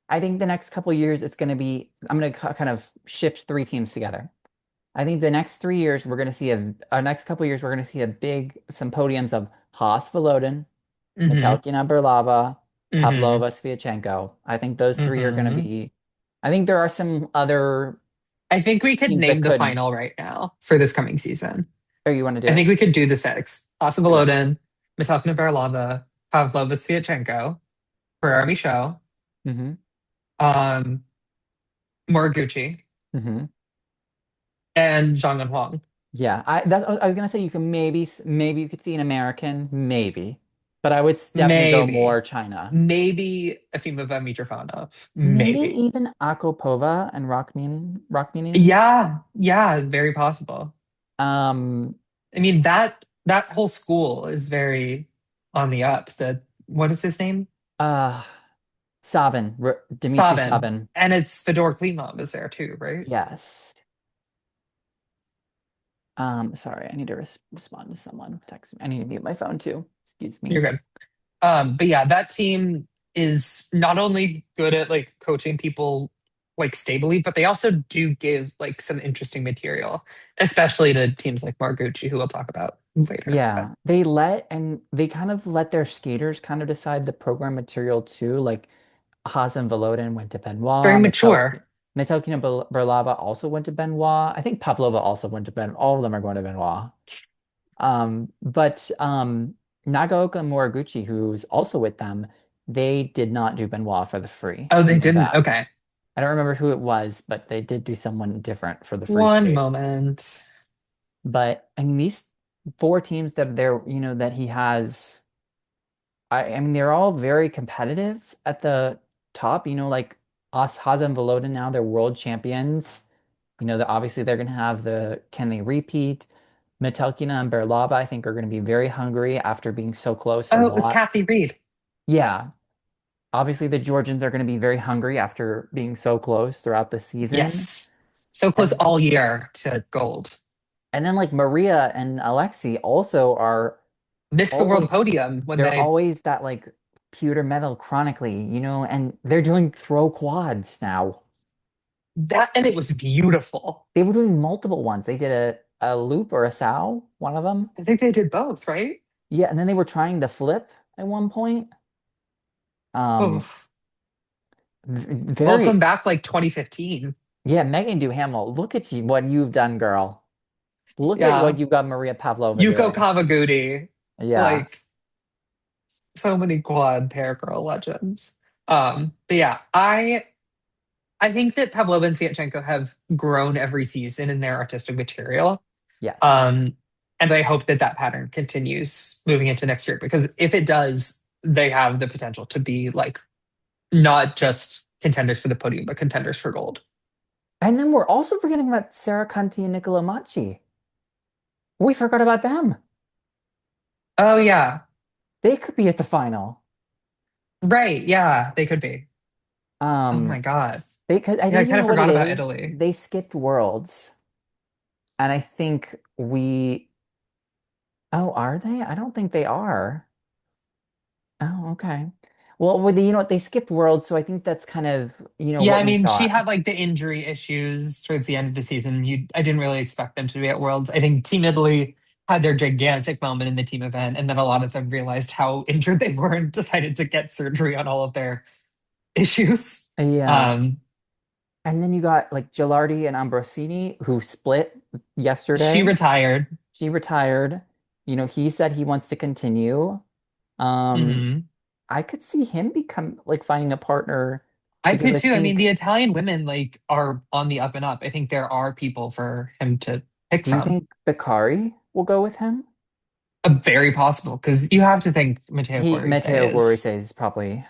I think the next couple years it's going to be I'm going to kind of shift three teams together. I think the next 3 years we're going to see next couple years we're going to see a big some podiums of Haas Volodin, Mm-hmm. Metelkina Berlava, Mm-hmm. Pavlova Sviatchenko. I think those three are going to Mm-hmm. be I think there are some other I think we could teams that name the could. final right now for this coming season. Oh, you want to do I it? think we could do the six. Asa Let's do it. Volodin, Misakina Barilava, Pavlova Sviatchenko, Ferrari Michaud, Mm-hmm. um, Moriguchi, Mm-hmm. and Zhang and Huang. Yeah, I was gonna say you can maybe you could see an American, maybe, but I would definitely go more Maybe. China. Maybe Efimova Mitrofanov. Maybe Maybe. even Akopova and Rachmaninoff. Yeah, yeah, very possible. Um, I mean that whole school is very on the up. The what is his name? uh, Dmitry Savin. Savin. And it's Fedor Klimov is there too, right? Yes. Sorry, I need to respond to someone. Text me. I need to mute my phone too. Excuse You're me. good. But yeah, that team is not only good at like coaching people like stably, but they also do give like some interesting material, especially to teams like Margucci, who we'll talk about later. But Yeah, they kind of let their skaters kind of decide the program material too. Like Hazen Volodin went to very Benoit. mature. Metelkina Berlava also went to Benoit. I think Pavlova also went to Benoit. All of them are going to Benoit. But Nagaoka and Moriguchi, who's also with them, they did not do Benoit for the free. Oh, I they know didn't. that. Okay. I don't remember who it was, but they did do someone different for the free One skate. moment. But I mean, these four teams that he has, I mean, they're all very competitive at the top. Like us, Haza and Volodin now, they're world champions. Obviously they're going to have can they repeat? Metelkina and Berlava, I think, are going to be very hungry after being so close a Oh, it was lot. Kathy Reed. Yeah. Obviously, the Georgians are going to be very hungry after being so close throughout the season. Yes. So close And all year to gold. and then like Maria and Alexi also are Missed the world always podium when they're they always that like pewter medal chronically, and they're doing throw quads now. that and it was beautiful. They were doing multiple ones. They did a loop or a sow, one of them. I think they did both, right? Yeah, and then they were trying the flip at one point. Um, Oh, welcome very, back like 2015. yeah, Megan Duhamel, look at you, what you've done, girl. Look at what Yeah. you've got Maria Pavlova Yuko doing. Kamaguchi. Yeah, Like so many quad pair girl legends. But yeah, I think that Pavlova and Sviatchenko have grown every season in their artistic material. yes. Um, and I hope that that pattern continues moving into next year because if it does, they have the potential to be like not just contenders for the podium, but contenders for gold. And then we're also forgetting about Sarah Conti and Nicola Macci. We forgot about them. Oh yeah, They could be at the final. right. Yeah, they could be. Oh Um, my God. they could, I Yeah, I think you kind know of what it forgot about is? Italy. They skipped Worlds. And I think oh, are they? I don't think they are. Oh, okay. Well, what, they skipped Worlds, so I think that's kind of, Yeah, what I we mean, she thought. had like the injury issues towards the end of the season. I didn't really expect them to be at Worlds. I think Team Italy had their gigantic moment in the team event, and then a lot of them realized how injured they were and decided to get surgery on all of their issues. Yeah. Um, And then you got like Gilardi and Ambrosini who split she yesterday. retired. He retired. He said he wants to continue. Um, Mhm. I could see him become like finding a partner I because could I too. I mean, think, the Italian women like are on the up and up. I think there are people for him to pick do you from. think Beccari will go with him? Very possible because you have to think Matteo Matteo Guarise Gorise is is probably,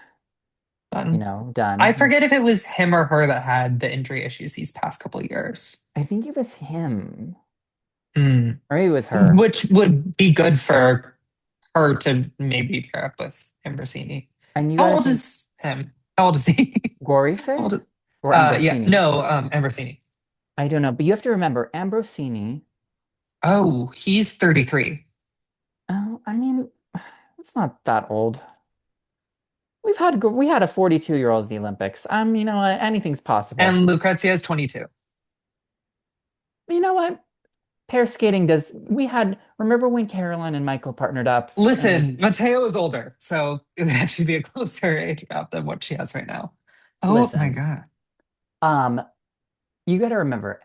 done. I done. forget if it was him or her that had the injury issues these past couple of years. I think it was him. Hmm. Or it was her. Which would be good for. hard to maybe pair up with Ambrosini. And you How got to old think is him? How old is he? How Gorise old is, or yeah, Ambrosini. no, Ambrosini. I don't know, but you have to remember Ambrosini. Oh, he's 33. Oh, I mean, it's not that old. We had a 42-year-old at the Olympics. You know what? Anything's possible. And Lucrezia is 22. You know what? Pair skating does. We had. Remember when Caroline and Michael partnered up? And Listen, Mateo is older, so it would actually be a closer age gap than what she has right now. Oh my listen, God. um, you got to remember,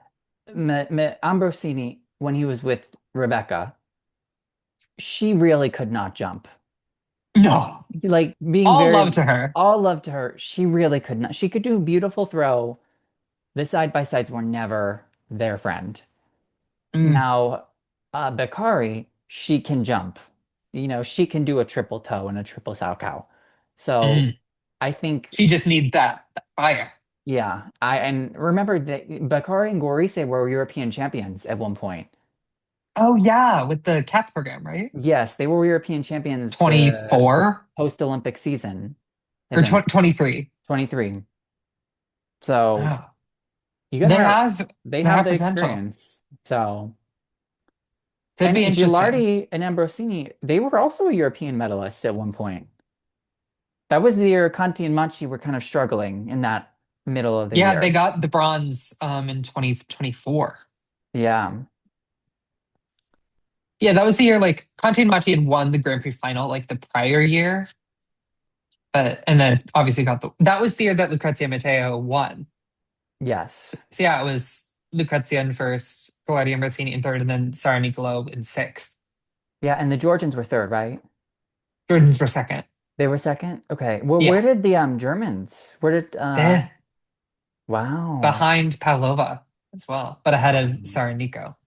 Ambrosini when he was with Rebecca, she really could not jump. No, Like being all love very to her. all love to her, she really could not. She could do a beautiful throw. The side by sides were never their friend. Mm, Now, Bakari, she can jump. You know, she can do a triple toe and a triple sow cow. So mm. I think, She just needs that fire. yeah, I and remember that Bakari and Gorise were European champions at one point. Oh yeah, with the cats program, right? Yes, they were European champions the 24 post-Olympic season, I or think, 23. 23. So Oh, you gotta they remember, have they they have have the potential. experience. So, Could and be interesting. Gilardi and Ambrosini, they were also a European medalist at one point. That was the year Conti and Machi were kind of struggling in that middle of the Yeah, they year. got the bronze in 2024. Yeah. Yeah, that was the year like Conte and Machi had won the Grand Prix final like the prior year, but and then obviously got the that was the year that Lucrezia Matteo won. Yes. So yeah, it was Lucrezia in first, Claudia Ambrosini in third, and then Sara Nicolo in sixth. Yeah, and the Georgians were third, right? Jordans were second. They were second? Okay. Well, Yeah, where did the Germans? Where did eh, wow. behind Pavlova as well, but ahead of Um, Sara Nico.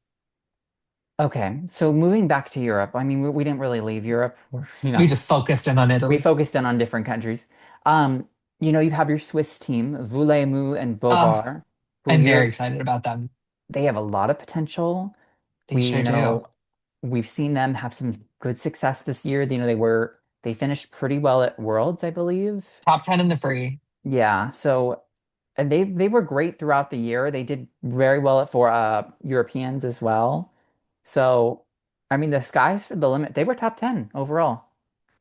Okay. So moving back to Europe, I mean, we didn't really leave Europe. We just focused in on We Italy. focused in on different countries. Um, you have your Swiss team, Vullemu and Oh, Bovar, who I'm very you're excited about them. they have a lot of potential. They sure do. We've seen them have some good success this year. They finished pretty well at Worlds, I believe. Top 10 in the free. Yeah, so and they were great throughout the year. They did very well for Europeans as well. So, I mean, the sky's for the limit. They were top 10 overall at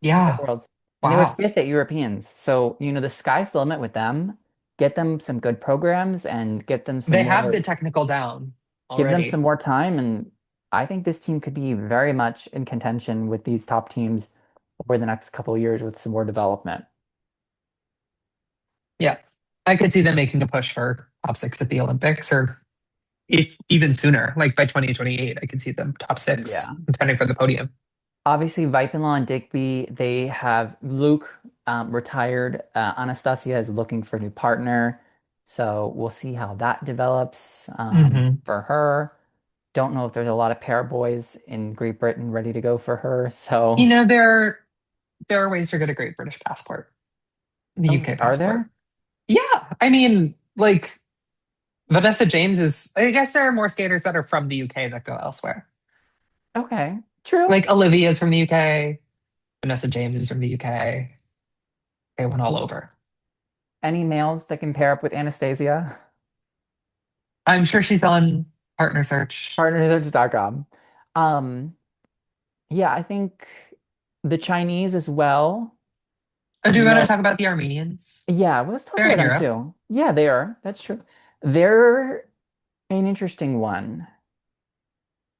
Yeah. Worlds, and they were Wow. fifth at Europeans. So, the sky's the limit with them. Get them some good programs and They have the technical down give them already. some more time. And I think this team could be very much in contention with these top teams over the next couple of years with some more development. Yeah. I could see them making a push for top six at the Olympics or if even sooner, like by 2028, I could see them top six Yeah. contending for the podium. Obviously, Vipinlaw and Digby, they have Luke retired. Anastasia is looking for a new partner. So we'll see how that develops Hmm. for her. Don't know if there's a lot of pair boys in Great Britain ready to go for her. You So, know, there are ways to get a great British passport, the oh, UK are passport. there? Yeah. I mean, like Vanessa James is, I guess there are more skaters that are from the UK that go elsewhere. Okay, true. Like Olivia is from the UK, Vanessa James is from the UK. They went all over. Any males that can pair up with Anastasia? I'm sure she's on Partner Search. Partnersearch.com. Um, yeah, I think the Chinese as well. Oh, do You you want to know, talk about the Armenians? yeah, well, let's talk They're about in them Europe. too. Yeah, they are. That's true. They're an interesting one.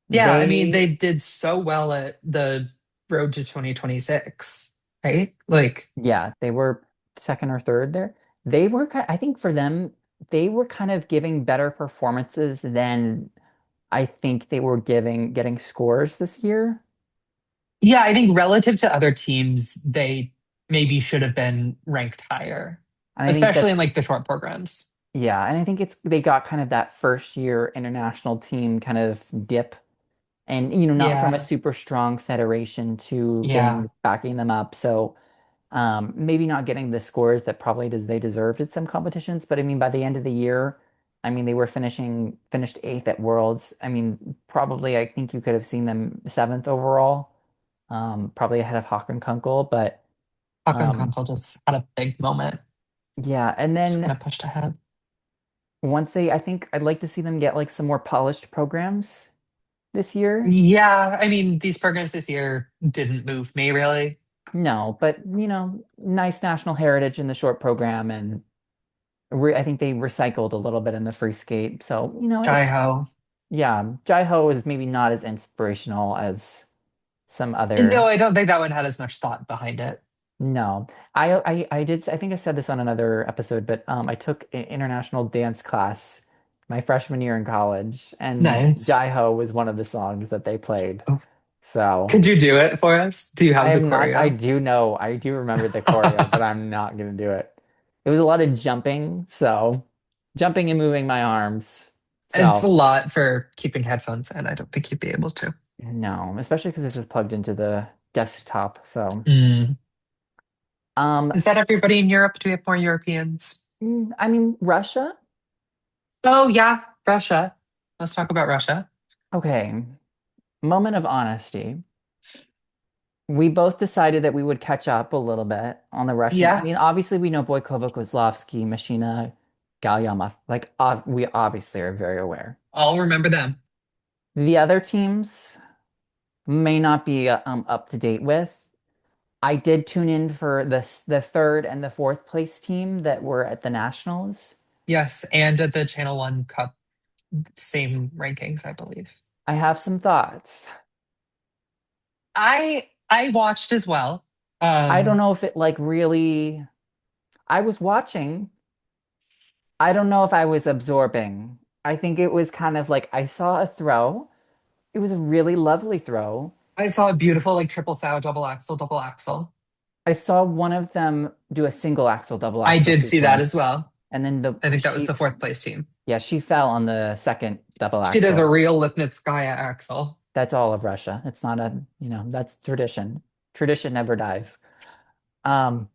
Yeah, I mean, They, they did so well at the Road to 2026, right? Like, yeah, they were second or third there. I think for them, they were kind of giving better performances than I think they were getting scores this year. yeah, I think relative to other teams, they maybe should have been ranked higher, And I think especially in like the that's short programs. Yeah, and I think they got kind of that first year international team kind of dip and not from a Yeah, super strong federation to yeah, getting backing them up. So maybe not getting the scores that probably does they deserved at some competitions, but I mean by the end of the year, I mean they were finished eighth at Worlds. I mean probably I think you could have seen them seventh overall. probably ahead of Håkon Kunkel, but Hakan um, Kunkel just had a big moment. yeah. And Just then kind of pushed ahead. I think I'd like to see them get like some more polished programs this year. Yeah, I mean, these programs this year didn't move me really. No, but nice national heritage in the short program, and I think they recycled a little bit in the free skate. So, Jai it's Ho. yeah, Jai Ho is maybe not as inspirational as some No, other. I don't think that one had as much thought behind it. No, I did. I think I said this on another episode, but I took an international dance class my freshman year in college, and Nice. Jai Ho was one of the songs that they played. Oh, So could you do it for us? Do you I have the am not. choreo? I do remember the choreo, but I'm not gonna do it. It was a lot of jumping, so jumping and moving my arms. It's a So lot for keeping headphones in. I don't think you'd be able to. no, especially because this is plugged into the desktop. So Mm. um, Is that everybody in Europe? Do we have more Europeans? I mean Russia. Oh, yeah, Russia. Let's talk about Russia. Okay, moment of honesty. We both decided that we would catch up a little bit on the Russian. I Yeah, mean, obviously we know Boykova, Kozlovsky, Machina, Galyamov. Like, we obviously are very aware. I'll remember them. The other teams may not be up to date with. I did tune in for the third and the fourth place team that were at the Nationals. Yes, and at the Channel One Cup, same rankings, I believe. I have some thoughts. I watched as well. I don't Um, know if it like really. I was watching. I don't know if I was absorbing. I think it was kind of like I saw a throw. It was a really lovely throw. I saw a beautiful like triple sow, double axle, double axle. I saw one of them do a single axle, double I axle did see that as sequence, well. and then I think that was the fourth place team. she fell on the second double She does a axle. real Lipnitskaya axle. That's all of Russia. It's not that's tradition. Tradition never dies. Um,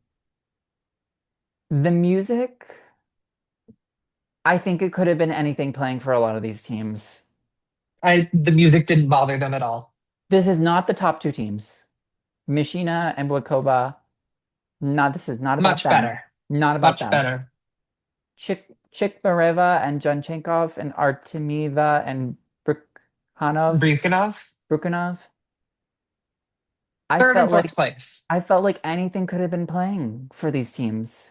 the music, I think it could have been anything playing for a lot of these teams. I the music didn't bother them at all. This is not the top two teams. Mishina and Blikova, this is not about Much them. better. Not about Much them. better. Chikmareva and Junchenkov and Artemieva and Bryukhanov, Brukhanov. I third and felt like fourth place. I felt like anything could have been playing for these teams.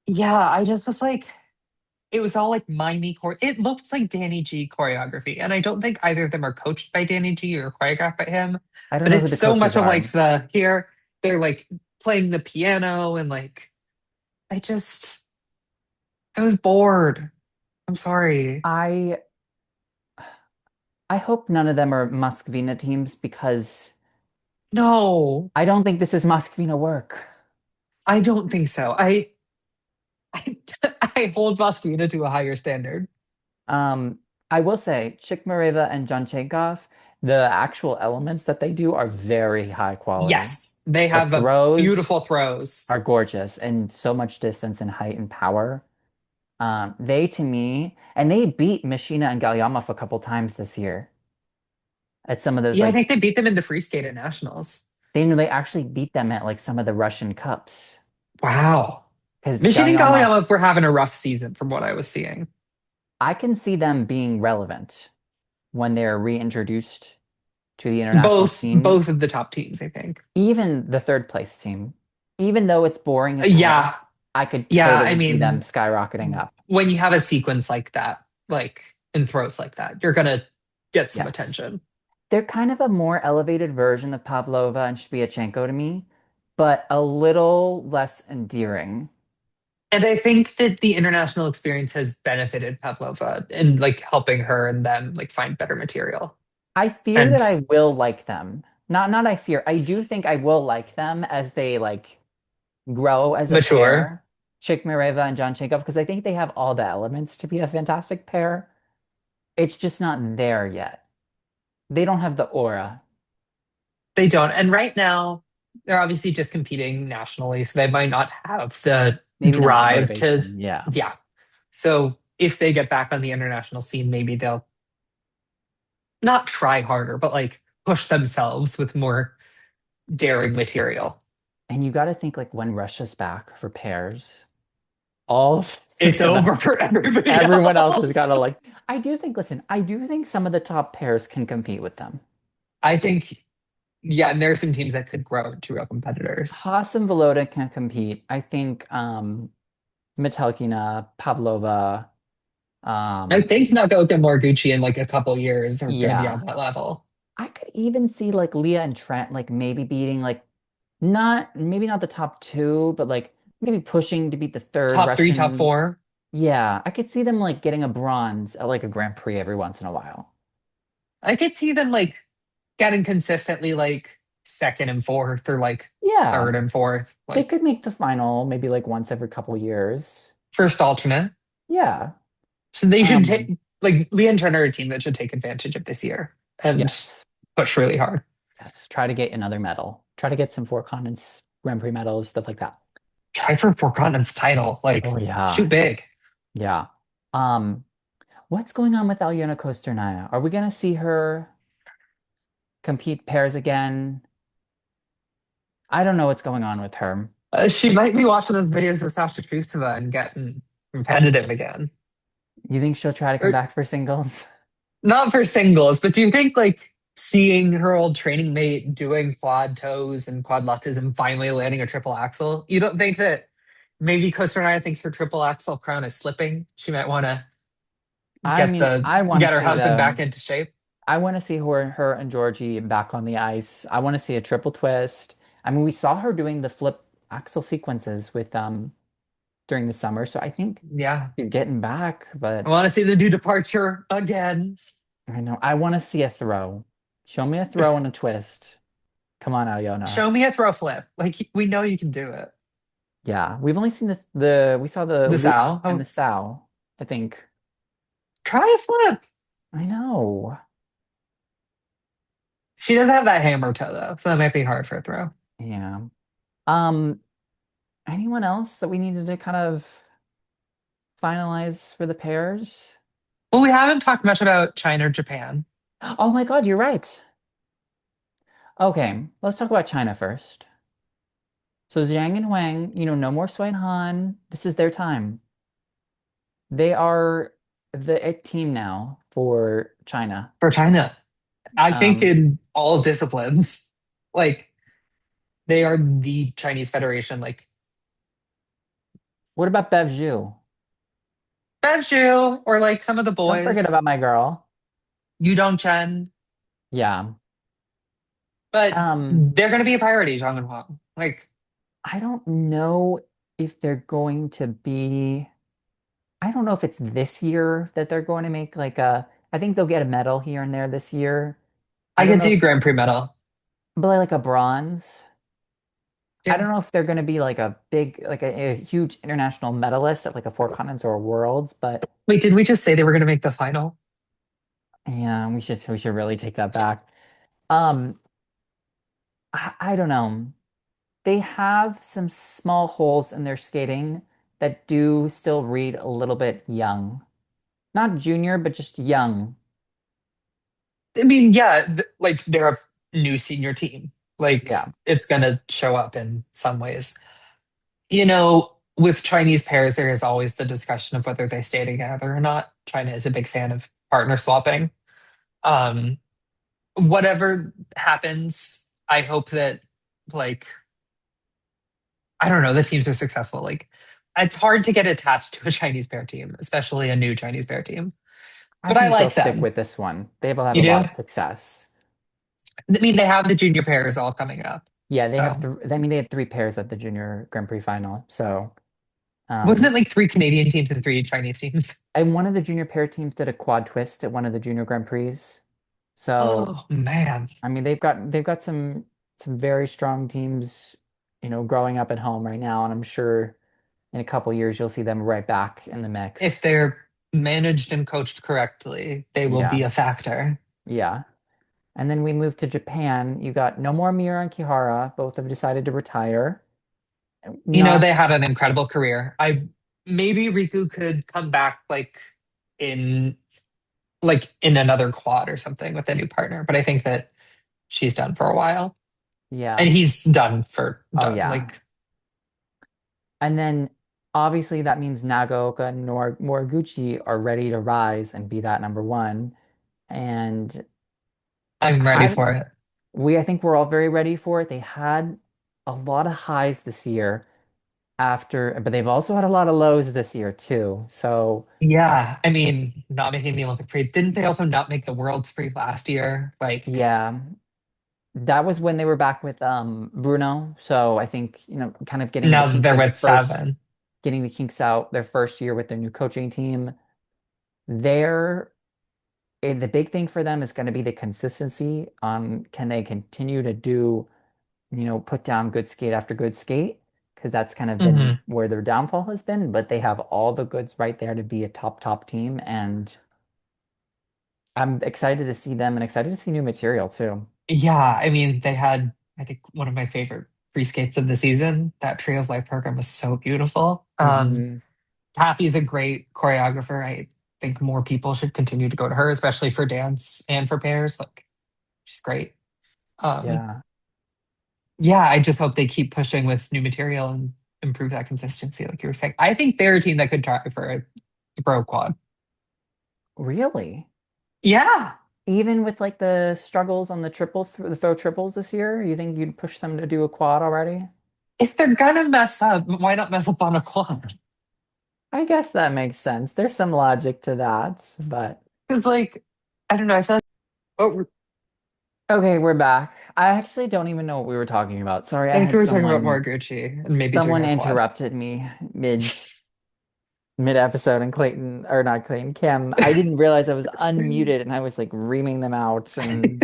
Yeah, I just was like, it was all like mimey core. It looked like Danny G choreography. And I don't think either of them are coached by Danny G or choreographed by him. I don't But know who it's the so coaches much of are. like they're like playing the piano and like, I just, I was bored. I'm sorry. I I hope none of them are Moskvina teams because No, I don't think this is Moskvina work. I don't think so. I, I hold Vostina to a higher standard. Um, I will say Chikmareva and Junchenkov, the actual elements that they do are very high quality. Yes, they The have a throws beautiful throws. are gorgeous and so much distance and height and power. They to me, and they beat Mishina and Galyamov a couple times this year at some of those Yeah, I like think they beat them in the free skate at nationals. they actually beat them at like some of the Russian cups Wow. because Michigan and Galyamov, Galyamov were having a rough season from what I was seeing. I can see them being relevant when they're reintroduced to the international scene. Both of the top teams, I think. Even the third place team, even though it's boring as Yeah. hell, I could Yeah, I totally see them mean, skyrocketing up. when you have a sequence like that, like in throws like that, you're gonna get some Yes. attention. They're kind of a more elevated version of Pavlova and Shpiachenko to me, but a little less endearing. And I think that the international experience has benefited Pavlova in like helping her and them like find better material I fear that and I will like them. Not I fear. I do think I will like them as they like grow as a mature. pair, Chikmireva and John Chenkov, because I think they have all the elements to be a fantastic pair. It's just not there yet. They don't have the aura. They don't. And right now, they're obviously just competing nationally, so they might not have the Maybe not the drive to, motivation. Yeah. yeah. So if they get back on the international scene, maybe they'll not try harder, but like push themselves with more daring material. And you got to think like when Russia's back for pairs, all of is It's gonna over for everybody everyone else has else. got to like. I do think. Listen, I do think some of the top pairs can compete with them. I think, yeah, and there are some teams that could grow into real competitors. Haas and Volota can compete. I think Metelkina, Pavlova, I um, think Nagaoka and Moriguchi in like a couple years are going to be on yeah. that level. I could even see like Leah and Trent like maybe beating like not maybe not the top two, but like maybe pushing to beat the third Top three, top Russian. four. Yeah, I could see them like getting a bronze at like a Grand Prix every once in a while. I could see them like getting consistently like second and fourth or like Yeah, third and fourth, they like could make the final maybe like once every couple years. first alternate. Yeah. So they should Um, take like Lee and Trent are a team that should take advantage of this year and yes. push really hard. Yes. Try to get another medal. Try to get some four continents Grand Prix medals, stuff like that. Try for a four continents title. Oh Like yeah. shoot big. Yeah. Um, what's going on with Alyona Kosternaya? Are we gonna see her compete pairs again? I don't know what's going on with her. She might be watching those videos of Sasha Trusova and getting competitive again. You think she'll try to come Or back for singles? not for singles, but do you think like seeing her old training mate doing quad toes and quad lattes and finally landing a triple axel, you don't think that maybe Costa Rica thinks her triple axel crown is slipping? She might want to I mean, I want to get her see husband back them. into shape. I want to see her and Georgie back on the ice. I want to see a triple twist. I mean, we saw her doing the flip axel sequences with during the summer, so I think Yeah. she's getting back, I but want to see the new departure again. I know I want to see a throw. Show me a throw and a twist. Come on, Alyona. Show me a throw flip. Like we know you can do it. Yeah, we've only seen the we saw the The loop Sal. and Oh, the sow, I think. try a flip. I know. She does have that hammer toe though, so that might be hard for a throw. Yeah. Um, anyone else that we needed to kind of finalize for the pairs? Well, we haven't talked much about China or Japan. Oh my God, you're right. Okay, let's talk about China first. So Zhang and Huang, no more Sui and Han. This is their time. They are the it team now for China. For China, I think Um, in all disciplines, like they are the Chinese Federation. Like what about Bev Zhu? Bev Zhu or like some of the Don't forget boys, about my girl. Yu Dongchen, Yeah. but Um, they're going to be a priority, Zhang and Huang. Like, I don't know if they're going to be. I don't know if it's this year that they're going to make like a. I think they'll get a medal here and there this year. I I don't can know see a if, Grand Prix medal. but like a bronze. I Yeah. don't know if they're going to be like a big, like a huge international medalist at like a Four Continents or a Worlds, but Wait, did we just say they were going to make the final? yeah, we should really take that back. Um, I don't know. They have some small holes in their skating that do still read a little bit young. Not junior, but just young. I mean, yeah, like they're a new senior team. Like Yeah. it's going to show up in some ways. You know, with Chinese pairs, there is always the discussion of whether they stay together or not. China is a big fan of partner swapping. Um, whatever happens, I hope that like I don't know, the teams are successful. Like it's hard to get attached to a Chinese pair team, especially a new Chinese pair team. I But I think they'll like stick them. with this one. They've had a You lot do? of success. I mean, they have the junior pairs all coming up. Yeah, they have So th I mean they had three pairs at the junior Grand Prix final. So wasn't it um like three Canadian teams and three Chinese teams? and one of the junior pair teams did a quad twist at one of the junior Grand Prix. So Oh man. I mean they've got some very strong teams, growing up at home right now, and I'm sure in a couple years you'll see them right back in the If mix. they're managed and coached correctly, they will be Yeah. a factor. Yeah. And then we moved to Japan. You got no more Miura and Kihara. Both have decided to retire. You know, Not, they had an incredible career. I maybe Riku could come back in in another quad or something with a new partner, but I think that she's done for a while. And Yeah. he's done for Oh done. yeah. Like, And then obviously that means Nagaoka and Moriguchi are ready to rise and be that number one. And I'm ready I for it. I think we're all very ready for it. They had a lot of highs this year but they've also had a lot of lows this year too. So Yeah. I mean, not making the Olympic free. Didn't they also not make the Worlds free last year? Like, yeah, that was when they were back with Bruno. So I think, kind of getting the now that kinks they're of with Seven. getting the kinks out their first year with their new coaching team. They're the big thing for them is going to be the consistency on can they continue to do, put down good skate after good skate, because that's kind of been Hmm. where their downfall has been, but they have all the goods right there to be a top team, and I'm excited to see them and excited to see new material too. Yeah. I mean, they had, I think, one of my favorite free skates of the season. That Tree of Life program was so beautiful. Hmm. Taffy's a great choreographer. I think more people should continue to go to her, especially for dance and for pairs. Like, she's great. Um, Yeah, yeah, I just hope they keep pushing with new material and improve that consistency, like you were saying. I think they're a team that could try for a pro quad. really. Yeah. Even with like the struggles on the throw triples this year, you think you'd push them to do a quad already? If they're gonna mess up, why not mess up on a quad? I guess that makes sense. There's some logic to that, but Because, like, I don't know, I feel like, oh, okay, we're back. I actually don't even know what we were talking about. Sorry, I think we were talking about Moriguchi and maybe doing someone a quad. interrupted me mid episode, and Clayton, or not Clayton, Cam, I didn't realize I was unmuted and I was like reaming them out, and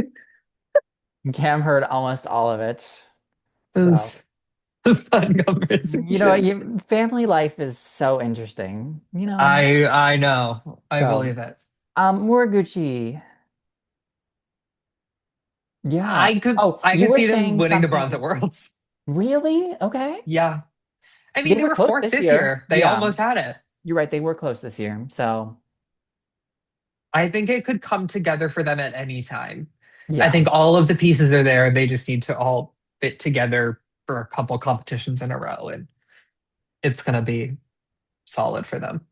Cam heard almost all of it. It So, was a fun conversation. family life is so interesting. I know. I So, believe it. Moriguchi, yeah. Oh, I you could were see them saying winning the bronze at something. Worlds. Really? Okay. Yeah. I They mean, they were were close fourth this this year. year. They Yeah, almost had it. you're right. They were close this year. So, I think it could come together for them at any time. I yeah, think all of the pieces are there. They just need to all fit together for a couple competitions in a row, and it's going to be solid for them.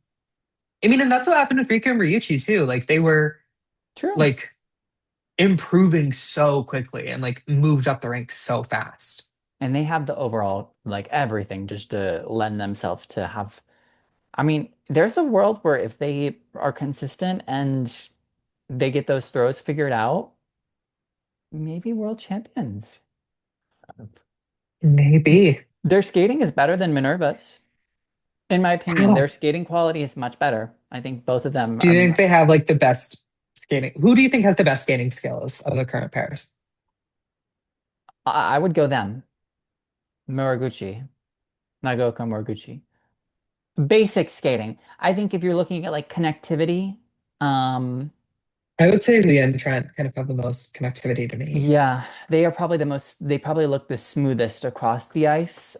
I mean, and that's what happened with Rika and Ryuchi too. Like, they were true. like improving so quickly and like moved up the ranks so fast. And they have the overall, like everything just to lend themselves to have. I mean, there's a world where if they are consistent and they get those throws figured out, maybe world champions. Maybe. Their skating is better than Minerva's. In my opinion, Yeah. their skating quality is much better. I think both of them Do you are. think they have like the best skating? Who do you think has the best skating skills of the current pairs? I would go them. Muraguchi, Nagaoka Muraguchi. Basic skating. I think if you're looking at like connectivity, um, I would say Leah and Trent kind of have the most connectivity to me. yeah, they are probably they probably look the smoothest across the ice.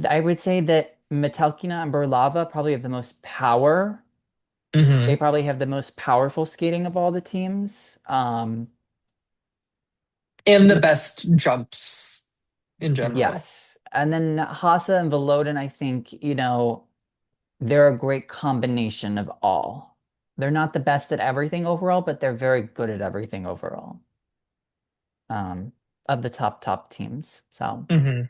I would say that Metelkina and Burlava probably have the most power. They Mm-hmm. probably have the most powerful skating of all the teams. And the best jumps in general. Yes. And then Hasa and Volodin, I think, they're a great combination of all. They're not the best at everything overall, but they're very good at everything overall. Um, of the top teams. So, Hmm.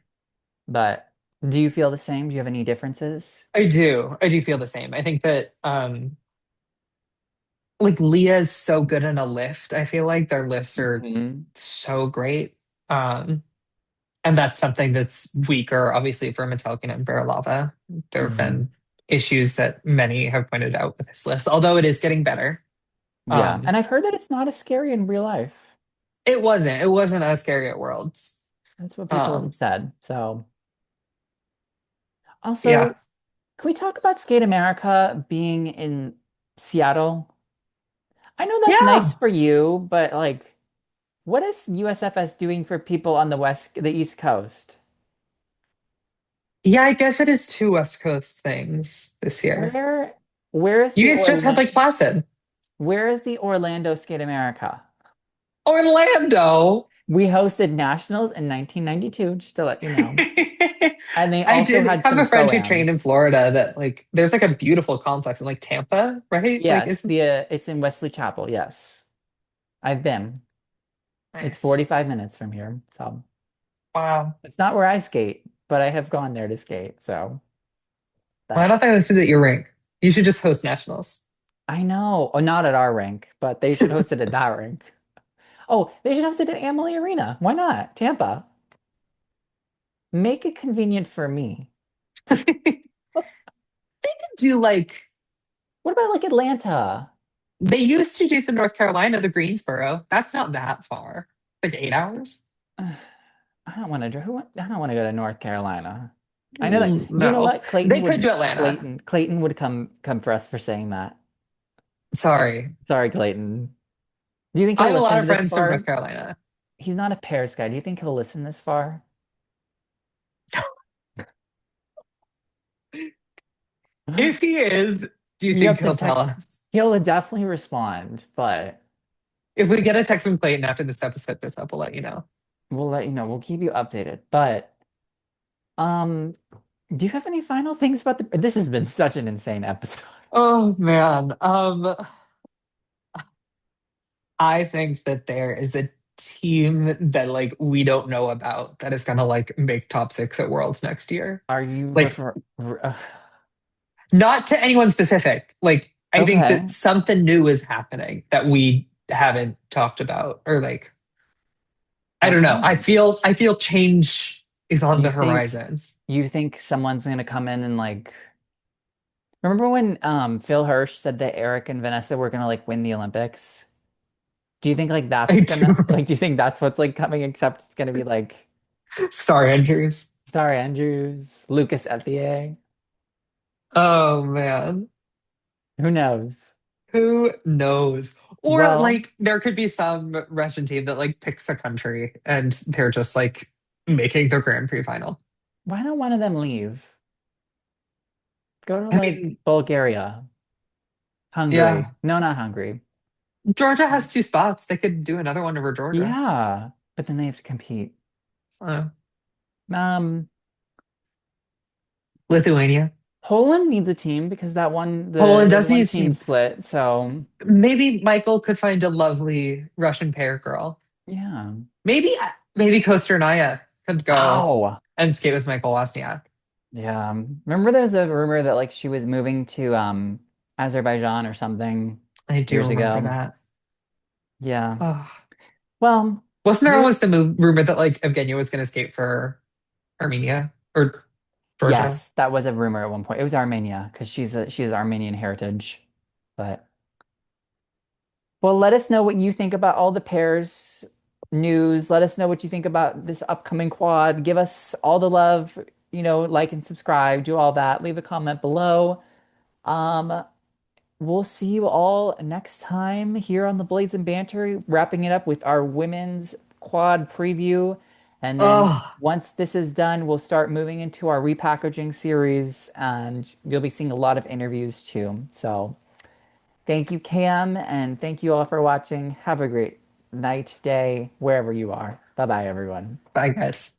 but do you feel the same? Do you have any differences? I do. I do feel the same. I think that like Leah's so good in a lift. I feel like their lifts are Hmm. so great. Um, and that's something that's weaker, obviously, for Metallica and Berilava. There have Hmm. been issues that many have pointed out with his lifts, although it is getting better. Yeah. Um, And I've heard that it's not as scary in real life. it wasn't as scary at Worlds. That's what people have Um, said. So, yeah. also, can we talk about Skate America being in Seattle? I know that's nice Yeah. for you, but like, what is USFS doing for people on the East Coast? Yeah, I guess it is two West Coast things this year. Where, where is You the guys just had like Placid. Where is the Orlando Skate America? Orlando. We hosted nationals in 1992, just to let you know. And they I also did had have some a friend who trained in pro-ams. Florida that like there's like a beautiful complex in like Tampa, right? Like Yes, isn't it's in Wesley Chapel. Yes, I've been. It's nice. 45 minutes from here, so Wow. it's not where I skate, but I have gone there to skate. So, Well, I but thought they hosted at your rink. You should just host nationals. I know, oh, not at our rink, but they should host it at that rink. Oh, they should host it at Amalie Arena. Why not? Tampa. Make it convenient for me. They could do like What about like Atlanta? they used to do the North Carolina, the Greensboro. That's not that far. Like 8 hours. I don't want to. I don't want to go to North Carolina. I know that. Do you know No, what? they could do Atlanta. Clayton would come for us for saying that. Sorry, Sorry, Clayton. Do you think I he'll have a lot listen of to this friends from North far? Carolina. He's not a Paris guy. Do you think he'll listen this far? If he is, do you You think have to he'll tell text. us? He'll definitely respond, but If we get a text from Clayton after this episode goes up, we'll let you know. we'll let you know. We'll keep you updated. But um, do you have any final things about the? This has been such an insane episode. Oh man. I think that there is a team that like we don't know about that is gonna like make top six at Worlds next year. Are you Like refer? not to anyone specific. Like I think that Okay, something new is happening that we haven't talked about or like I don't know. okay. I feel change is on the You think horizon. you think someone's gonna come in and like remember when Phil Hirsch said that Eric and Vanessa were gonna like win the Olympics? Do you think like I that's do gonna remember. like do you think that's what's like coming except it's gonna be like Sorry, Andrews. Sorry Andrews, Lucas Ethier? Oh man. Who knows? Who knows? Or Well, like there could be some Russian team that like picks a country and they're just like making their Grand Prix final. why don't one of them leave? Go to I like mean, Bulgaria, Hungary. yeah. No, not Hungary. Georgia has two spots. They could do another one over Georgia. Yeah, but then they have to compete. Uh, Um, Lithuania. Poland needs a team because that one Poland the does need one a team team. split. So Maybe Michael could find a lovely Russian pair girl. yeah. Maybe maybe Kosternaya could go Oh, and skate with Michael Wozniak. yeah. Remember there was a rumor that like she was moving to Azerbaijan or something I do years remember ago. that. Yeah. Oh. Well, Wasn't there you're always the rumor that like Evgenia was going to skate for Armenia or Georgia? yes, that was a rumor at one point. It was Armenia because she's Armenian heritage. But well, let us know what you think about all the pairs news. Let us know what you think about this upcoming quad. Give us all the love, like and subscribe, do all that. Leave a comment below. Um, we'll see you all next time here on the Blades and Banter, wrapping it up with our women's quad preview. And then Oh, once this is done, we'll start moving into our repackaging series, and you'll be seeing a lot of interviews too. So thank you, Cam, and thank you all for watching. Have a great night, day, wherever you are. Bye bye, everyone. bye guys.